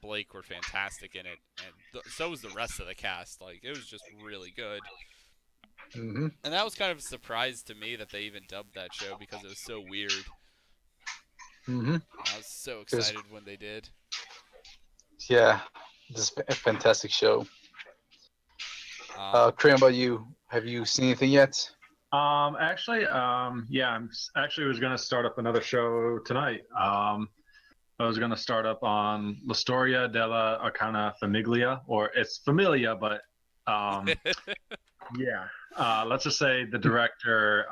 Blake were fantastic in it, and so was the rest of the cast. Like it was just really good. Mm-hmm. And that was kind of a surprise to me that they even dubbed that show because it was so weird. Mm-hmm. I was so It was, excited when they did. yeah, this is a fantastic show. Um, Korean, about you? Have you seen anything yet? Yeah, actually was gonna start up another show tonight. I was gonna start up on La Storia della Arcana Famiglia, or it's Familia, but yeah. Let's just say the director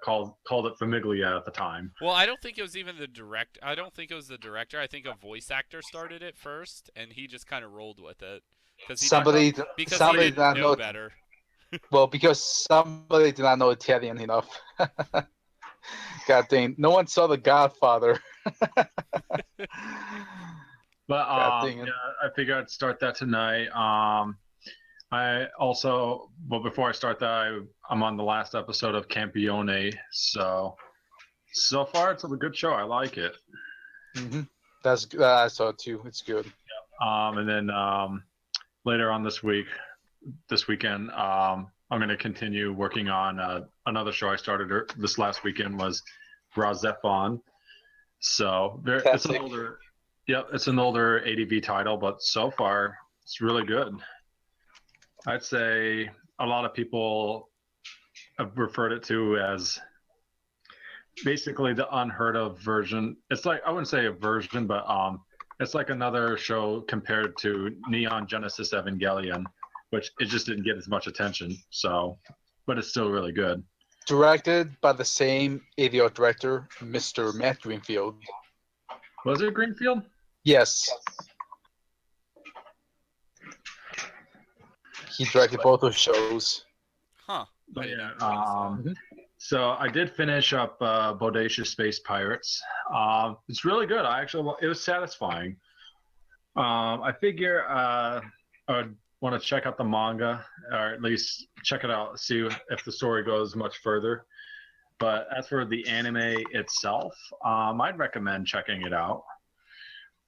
called it Famiglia at the time. well, I don't think it was even the direct. I don't think it was the director. I think a voice actor started it first, and he just kind of rolled with it Somebody, because he somebody did didn't not know know. better. Well, because somebody did not know Italian enough. God dang! No one saw The Godfather. But God dang it! yeah, I figured I'd start that tonight. I also, well, before I start that, I'm on the last episode of Campione. So far, it's a good show. I like it. Mm-hmm. That's I saw it too. It's good. And then later on this weekend, I'm going to continue working on another show I started this last weekend was Razepon. So it's an Fantastic. older, yep, it's an older ADV title, but so far it's really good. I'd say a lot of people have referred it to as basically the unheard of version. It's like, I wouldn't say a version, but it's like another show compared to Neon Genesis Evangelion, which it just didn't get as much attention. So, but it's still really good. Directed by the same idiot director, Mr. Matt Greenfield. Was it Greenfield? Yes, he directed both those shows. Huh? I But didn't yeah, even notice that. so I did finish up Bodacious Space Pirates. It's really good. It was satisfying. I figure I would want to check out the manga, or at least check it out, see if the story goes much further. But as for the anime itself, I'd recommend checking it out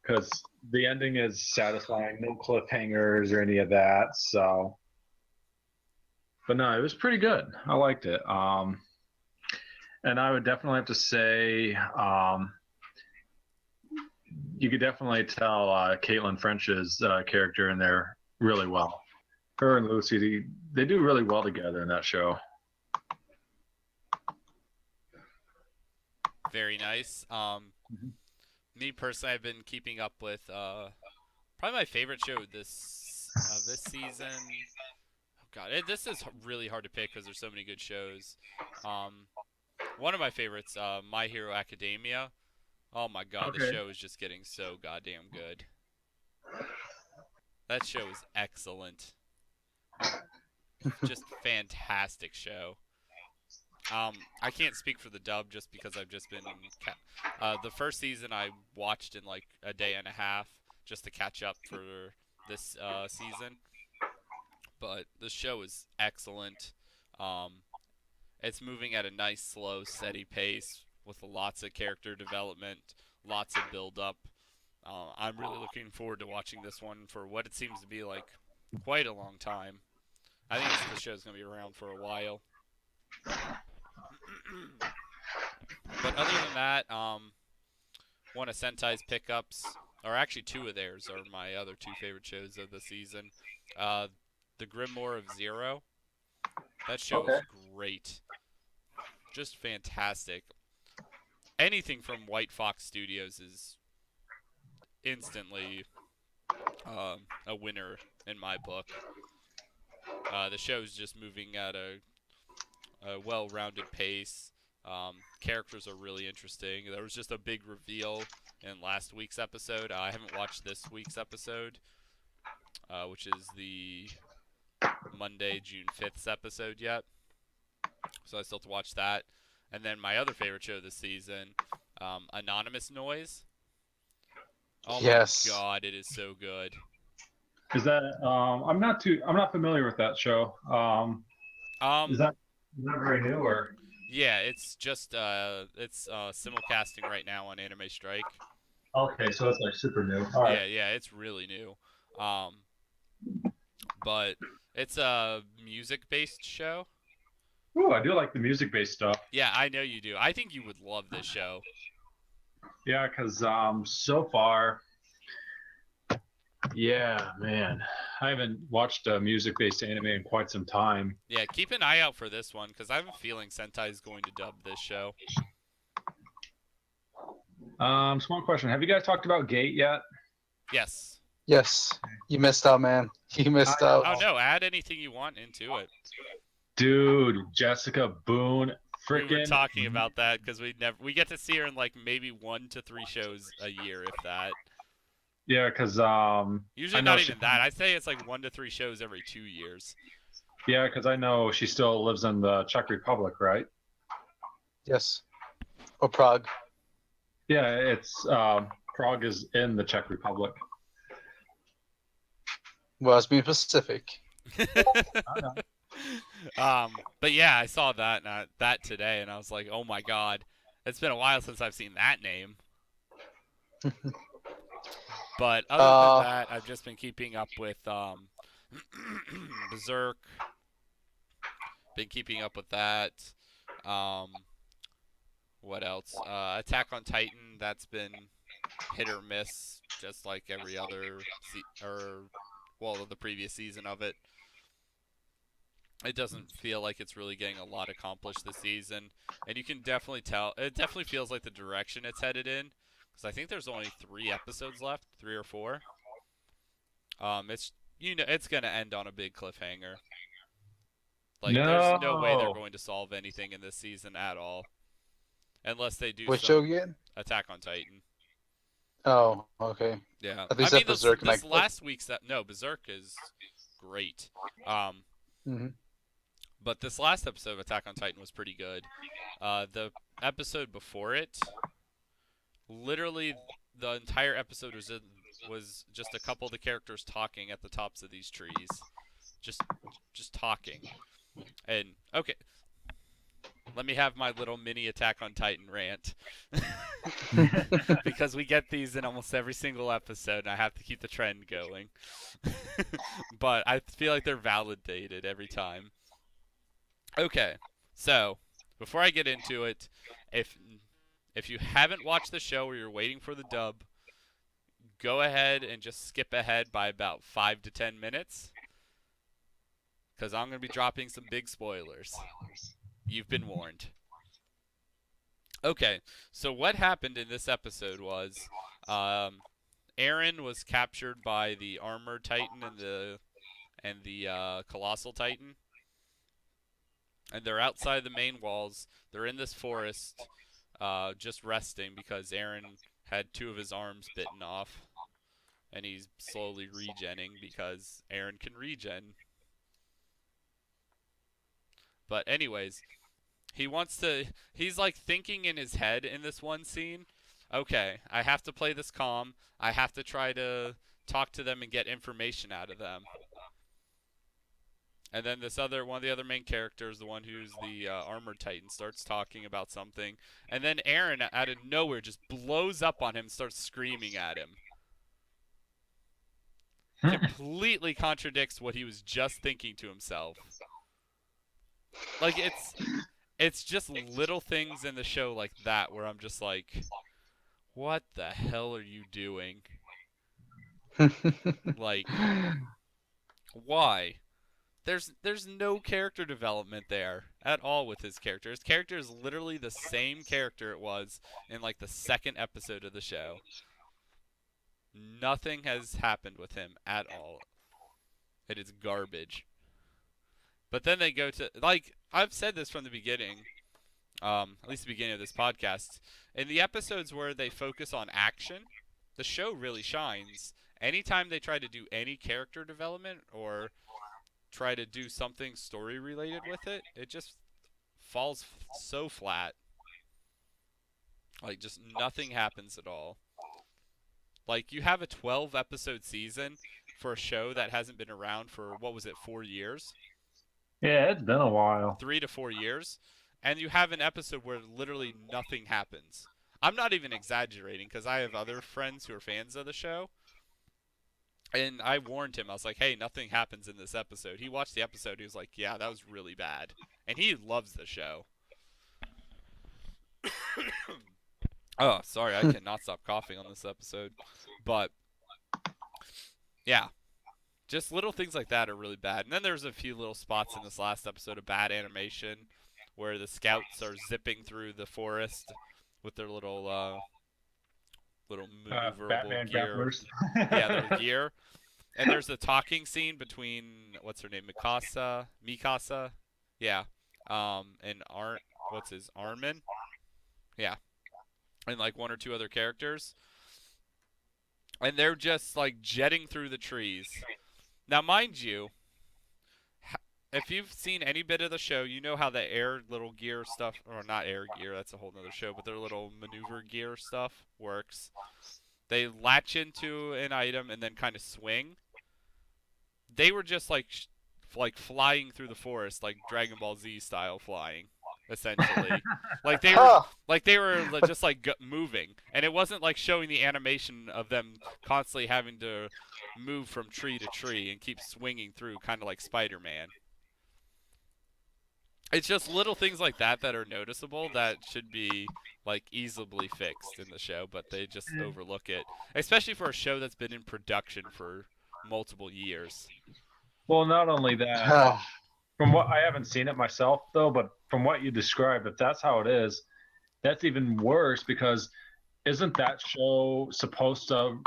because the ending is satisfying, no cliffhangers or any of that. So, but no, it was pretty good. I liked it. And I would definitely have to say, you could definitely tell Caitlin French's character in there really well. Her and Lucy, they do really well together in that show. Very nice. Mhm. Me personally, I've been keeping up with probably my favorite show this season. Oh God, this is really hard to pick because there's so many good shows. Um, One of my favorites, My Hero Academia. Oh my God, the Okay. show is just getting so goddamn good. That show is excellent. Just fantastic show. I can't speak for the dub just because I've just been the first season I watched in like a day and a half just to catch up for this season. But the show is excellent. Um, it's moving at a nice, slow, steady pace with lots of character development, lots of build up. I'm really looking forward to watching this one for what it seems to be like quite a long time. I think the show's going to be around for a while. But other than that, one of Sentai's pickups, or actually two of theirs, are my other two favorite shows of the season. Uh, the Grimoire of Zero. That show Okay. is great. Just fantastic. Anything from White Fox Studios is instantly a winner in my book. The show's just moving at a well-rounded pace. Characters are really interesting. There was just a big reveal in last week's episode. I haven't watched this week's episode, which is the Monday, June 5th episode yet. So I still have to watch that. And then my other favorite show this season, Anonymous Noise. Oh my Yes. God, it is so good. Is that I'm not familiar with that show. Is Um, that is that very new or? yeah, it's just it's simulcasting right now on Anime Strike. Okay, so it's like super new. All right. Yeah, it's really new. Um, but it's a music-based show. Ooh, I do like the music based stuff. Yeah, I know you do. I think you would love this show. Yeah, because so far, yeah, man, I haven't watched a music based anime in quite some time. Yeah, keep an eye out for this one because I have a feeling Sentai is going to dub this show. Small question: have you guys talked about Gate yet? Yes. Yes. You missed out, man. You I missed out. Oh know. no, add anything you want into it. Dude, Jessica Boone, We were freaking talking about that because we get to see her in like maybe 1 to 3 shows a year, if that. yeah, because Usually I know not she even that. I'd say it's like 1 to 3 shows every 2 years. yeah, because I know she still lives in the Czech Republic, right? Yes. Or Prague. Yeah, it's Prague is in the Czech Republic. Well, I was being specific. I know. But yeah, I saw that today, and I was like, oh my God, it's been a while since I've seen that name. But other than Uh, that, I've just been keeping up with Berserk. Been keeping up with that. Um, what else? Attack on Titan. That's been hit or miss, just like every other the previous season of it. It doesn't feel like it's really getting a lot accomplished this season, and you can definitely tell. It definitely feels like the direction it's headed in, because I think there's only 3 episodes left, 3 or 4. It's it's gonna end on a big cliffhanger. Like, there's no way they're No. going to solve anything in this season at all, unless they do which show some again? Attack on Titan. Oh, okay. Yeah, I think I you said mean Berserk, and this last week's no Berserk is great. Um, Mhm. but this last episode of Attack on Titan was pretty good. The episode before it, literally, the entire episode was just a couple of the characters talking at the tops of these trees, just just talking. And okay, let me have my little mini Attack on Titan rant. Because we get these in almost every single episode, and I have to keep the trend going. But I feel like they're validated every time. Okay, so before I get into it, if if you haven't watched the show or you're waiting for the dub, go ahead and just skip ahead by about 5 to 10 minutes, because I'm going to be dropping some big spoilers. You've been warned. Okay, so what happened in this episode was, um, Aaron was captured by the armored titan and the colossal titan, and they're outside the main walls. They're in this forest, just resting because Aaron had two of his arms bitten off, and he's slowly regenning because Aaron can regen. But anyways, he's like thinking in his head in this one scene, okay, I have to play this calm. I have to try to talk to them and get information out of them. And then one of the other main characters, the one who's the armored titan, starts talking about something, and then Aaron out of nowhere just blows up on him, and starts screaming at him. Completely contradicts what he was just thinking to himself. Like it's just little things in the show like that where I'm just like, what the hell are you doing? Like, why? There's no character development there at all with his character. His character is literally the same character it was in like the second episode of the show. Nothing has happened with him at all. It is garbage. But then they go to, like, I've said this from the beginning, at least the beginning of this podcast. In the episodes where they focus on action, the show really shines. Anytime they try to do any character development or try to do something story related with it, it just falls so flat. Like, just nothing happens at all. Like, you have a 12 episode season for a show that hasn't been around for, what was it, 4 years? Yeah, it's been a while. 3 to 4 years. And you have an episode where literally nothing happens. I'm not even exaggerating because I have other friends who are fans of the show. And I warned him. I was like, hey, nothing happens in this episode. He watched the episode. He was like, yeah, that was really bad. And he loves the show. Oh, sorry. I cannot stop coughing on this episode. But, yeah. Just little things like that are really bad. And then there's a few little spots in this last episode of bad animation where the scouts are zipping through the forest with their little maneuverable Batman gear. grapplers. Yeah, their gear. And there's a talking scene between what's her name, Mikasa, yeah, and what's his Armin, yeah, and like one or two other characters, and they're just like jetting through the trees. Now, mind you, if you've seen any bit of the show, you know how the air little gear stuff, or not air gear, that's a whole nother show, but their little maneuver gear stuff works. They latch into an item and then kind of swing. They were just like flying through the forest, like Dragon Ball Z style flying, essentially. like they were Huh. like they were just like moving, and it wasn't like showing the animation of them constantly having to move from tree to tree and keep swinging through, kind of like Spider-Man. It's just little things like that that are noticeable that should be like easily fixed in the show, but they just overlook it, especially for a show that's been in production for multiple years. Well, not only that, from what I haven't seen it myself though, but from what you described, if that's how it is, that's even worse because isn't that show supposed to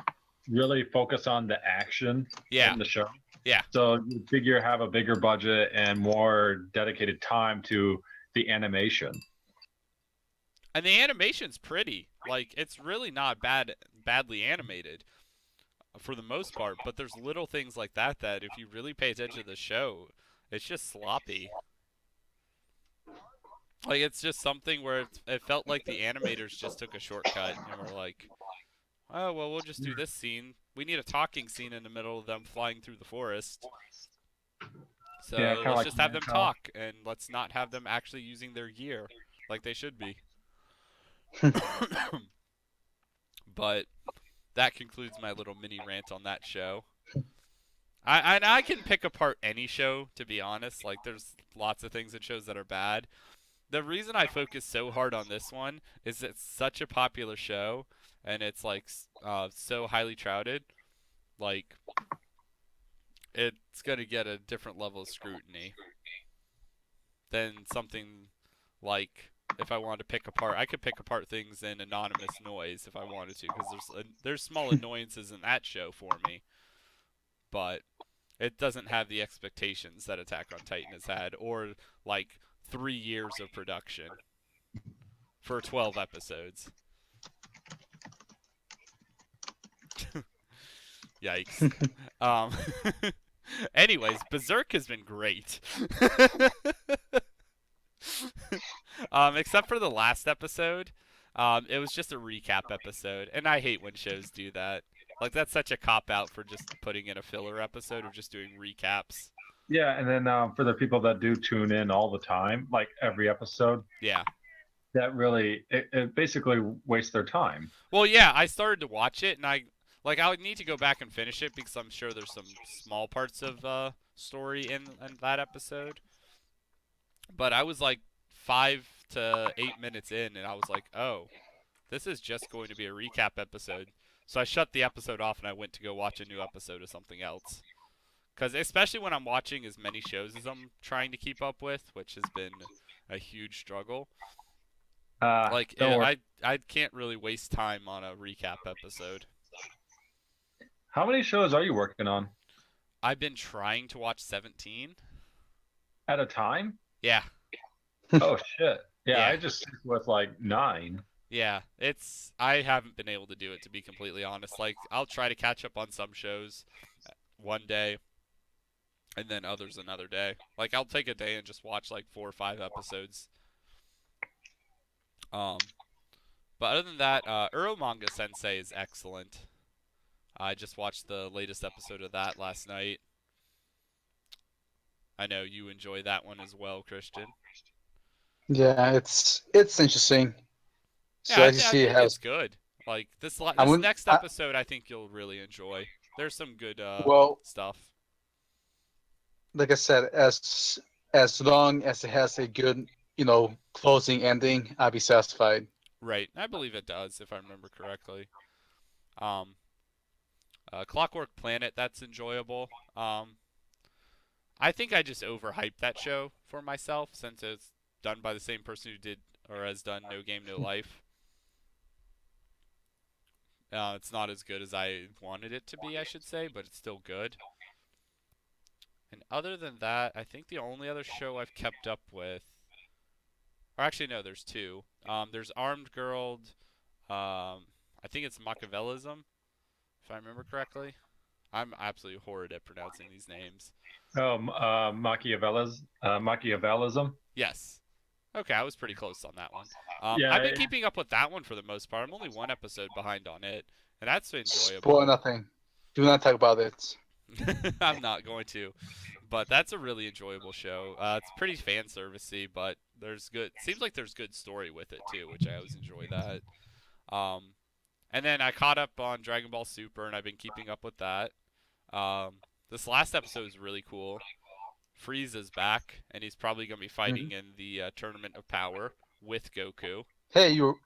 really focus on the action Yeah, in the show? yeah. So you figure have a bigger budget and more dedicated time to the animation. And the animation's pretty. Like, it's really not badly animated for the most part, but there's little things like that if you really pay attention to the show, it's just sloppy. Like, it's just something where it felt like the animators just took a shortcut and were like, oh, well, we'll just do this scene. We need a talking scene in the middle of them flying through the forest. Yeah, So kind of let's like just have them Mantel. talk, and let's not have them actually using their gear like they should be. But that concludes my little mini rant on that show. I can pick apart any show, to be honest. Like, there's lots of things in shows that are bad. The reason I focus so hard on this one is it's such a popular show, and it's like so highly touted. Like, it's gonna get a different level of scrutiny than something like if I wanted to pick apart. I could pick apart things in anonymous noise if I wanted to, because there's small annoyances in that show for me, but it doesn't have the expectations that Attack on Titan has had, or like 3 years of production for 12 episodes. Yikes. Um, anyways, Berserk has been great. Except for the last episode. It was just a recap episode, and I hate when shows do that. Like, that's such a cop out for just putting in a filler episode of just doing recaps. Yeah, and then for the people that do tune in all the time, like every episode, Yeah. that really it basically wastes their time. Well, yeah, I started to watch it, and I would need to go back and finish it because I'm sure there's some small parts of story in that episode. But I was like 5 to 8 minutes in, and I was like, oh, this is just going to be a recap episode. So I shut the episode off and I went to go watch a new episode of something else. Because especially when I'm watching as many shows as I'm trying to keep up with, which has been a huge struggle. Like Don't worry. I can't really waste time on a recap episode. How many shows are you working on I've been trying to watch 17. at a time? Yeah, Oh shit! Yeah, yeah, I just stick with like 9. yeah. I haven't been able to do it, to be completely honest. Like, I'll try to catch up on some shows one day, and then others another day. Like, I'll take a day and just watch like 4 or 5 episodes. Um, but other than that, Uromanga Sensei is excellent. I just watched the latest episode of that last night. I know you enjoy that one as well, Christian. Yeah, it's interesting. Yeah, So as you I see, it think it's has. good. Like I this wouldn't. next episode, I think you'll really enjoy. There's some good Well, stuff. like I said, as long as it has a good, closing ending, I'll be satisfied. Right, I believe it does, if I remember correctly. Um, Clockwork Planet, that's enjoyable. I think I just overhyped that show for myself since it's done by the same person who did or has done No Game No Life. It's not as good as I wanted it to be, I should say, but it's still good. And other than that, I think the only other show I've kept up with, or actually no, there's two. There's Armed Girl. I think it's Machiavellism, if I remember correctly. I'm absolutely horrid at pronouncing these names. Oh, Machiavellism. Yes. Okay, I was pretty close on that one. I've been Yeah, keeping up with that one for the most part. I'm only one episode behind on it, and that's Spoil enjoyable. nothing. Do not talk about it. I'm not going to, but that's a really enjoyable show. It's pretty fan servicey, but there's good. Seems like there's good story with it too, which I always enjoy that. Um, and then I caught up on Dragon Ball Super, and I've been keeping up with that. Um, this last episode is really cool. Frieza's back, and he's probably going to be Hmm. fighting in the Tournament of Power with Goku. Hey, you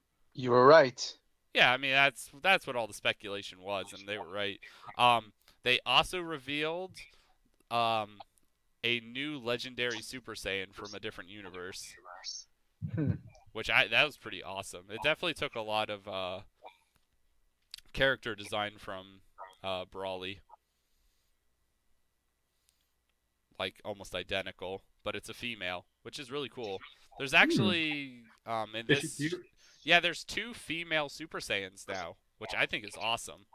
were right. Yeah, I mean that's what all the speculation was, and they were right. They also revealed um, a new legendary Super Saiyan from a different universe, Hmm. which that was pretty awesome. It definitely took a lot of character design from Brawly, like almost identical, but it's a female, which is really cool. There's hmm. actually in Is she this, cute? yeah, there's two female Super Saiyans now, which I think is awesome,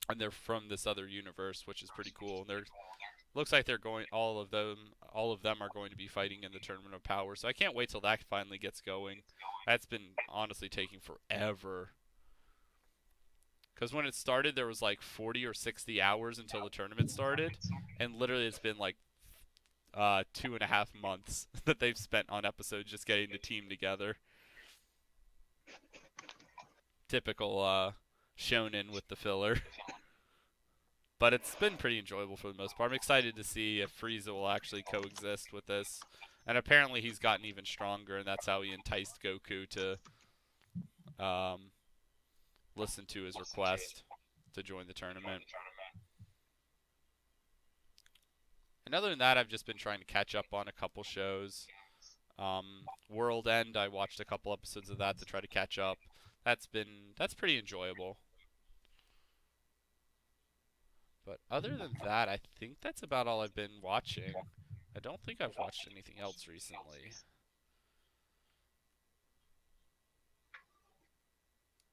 and they're from this other universe, which is pretty cool. And they're looks like they're going all of them are going to be fighting in the Tournament of Power. So I can't wait till that finally gets going. That's been honestly taking forever. Because when it started, there was like 40 or 60 hours until the tournament started, and literally it's been like 2.5 months that they've spent on episodes just getting the team together. Typical shonen with the filler. But it's been pretty enjoyable for the most part. I'm excited to see if Frieza will actually coexist with this. And apparently he's gotten even stronger, and that's how he enticed Goku to um, listen to his request to join the tournament. And other than that, I've just been trying to catch up on a couple shows. World End, I watched a couple episodes of that to try to catch up. That's pretty enjoyable. But other than that, I think that's about all I've been watching. I don't think I've watched anything else recently.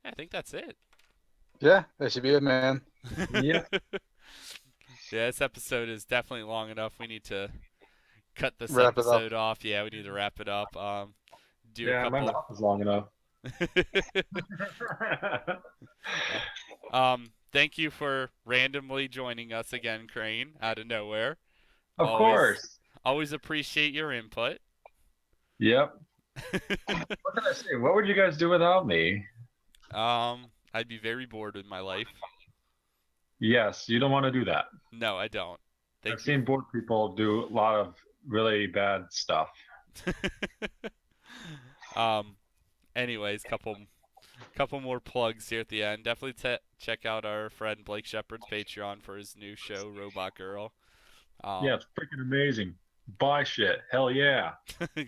Yeah, I think that's it. Yeah, that should be it, man. Yeah. Yeah, this episode is definitely long enough. We need to cut this Wrap it up. episode off. Yeah, we need to wrap it up. Do a Yeah, my couple. mouth is long enough. Thank you for randomly joining us again, Crane, out of nowhere. Of course. Always appreciate your input. Yep. What can I say? What would you guys do without me? I'd be very bored with my life. Yes, you don't want to do that. No, I don't. I've seen bored people do a lot of really bad stuff. Anyways, couple more plugs here at the end. Definitely check out our friend Blake Shepard's Patreon for his new show, Robot Girl. Yeah, it's freaking amazing. Buy shit. Hell yeah.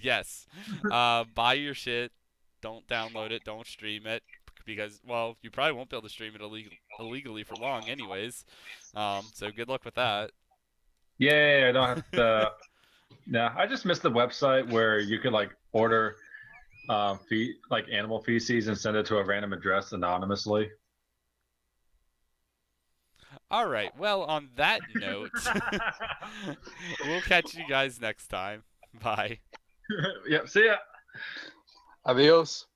Yes. Buy your shit. Don't download it. Don't stream it. Because, well, you probably won't be able to stream it illegally for long anyways. So good luck with that. Yeah, I don't have to. Nah, I just missed the website where you could like order like animal feces and send it to a random address anonymously. All right. Well, on that note, we'll catch you guys next time. Bye. Yep, see ya. Adios.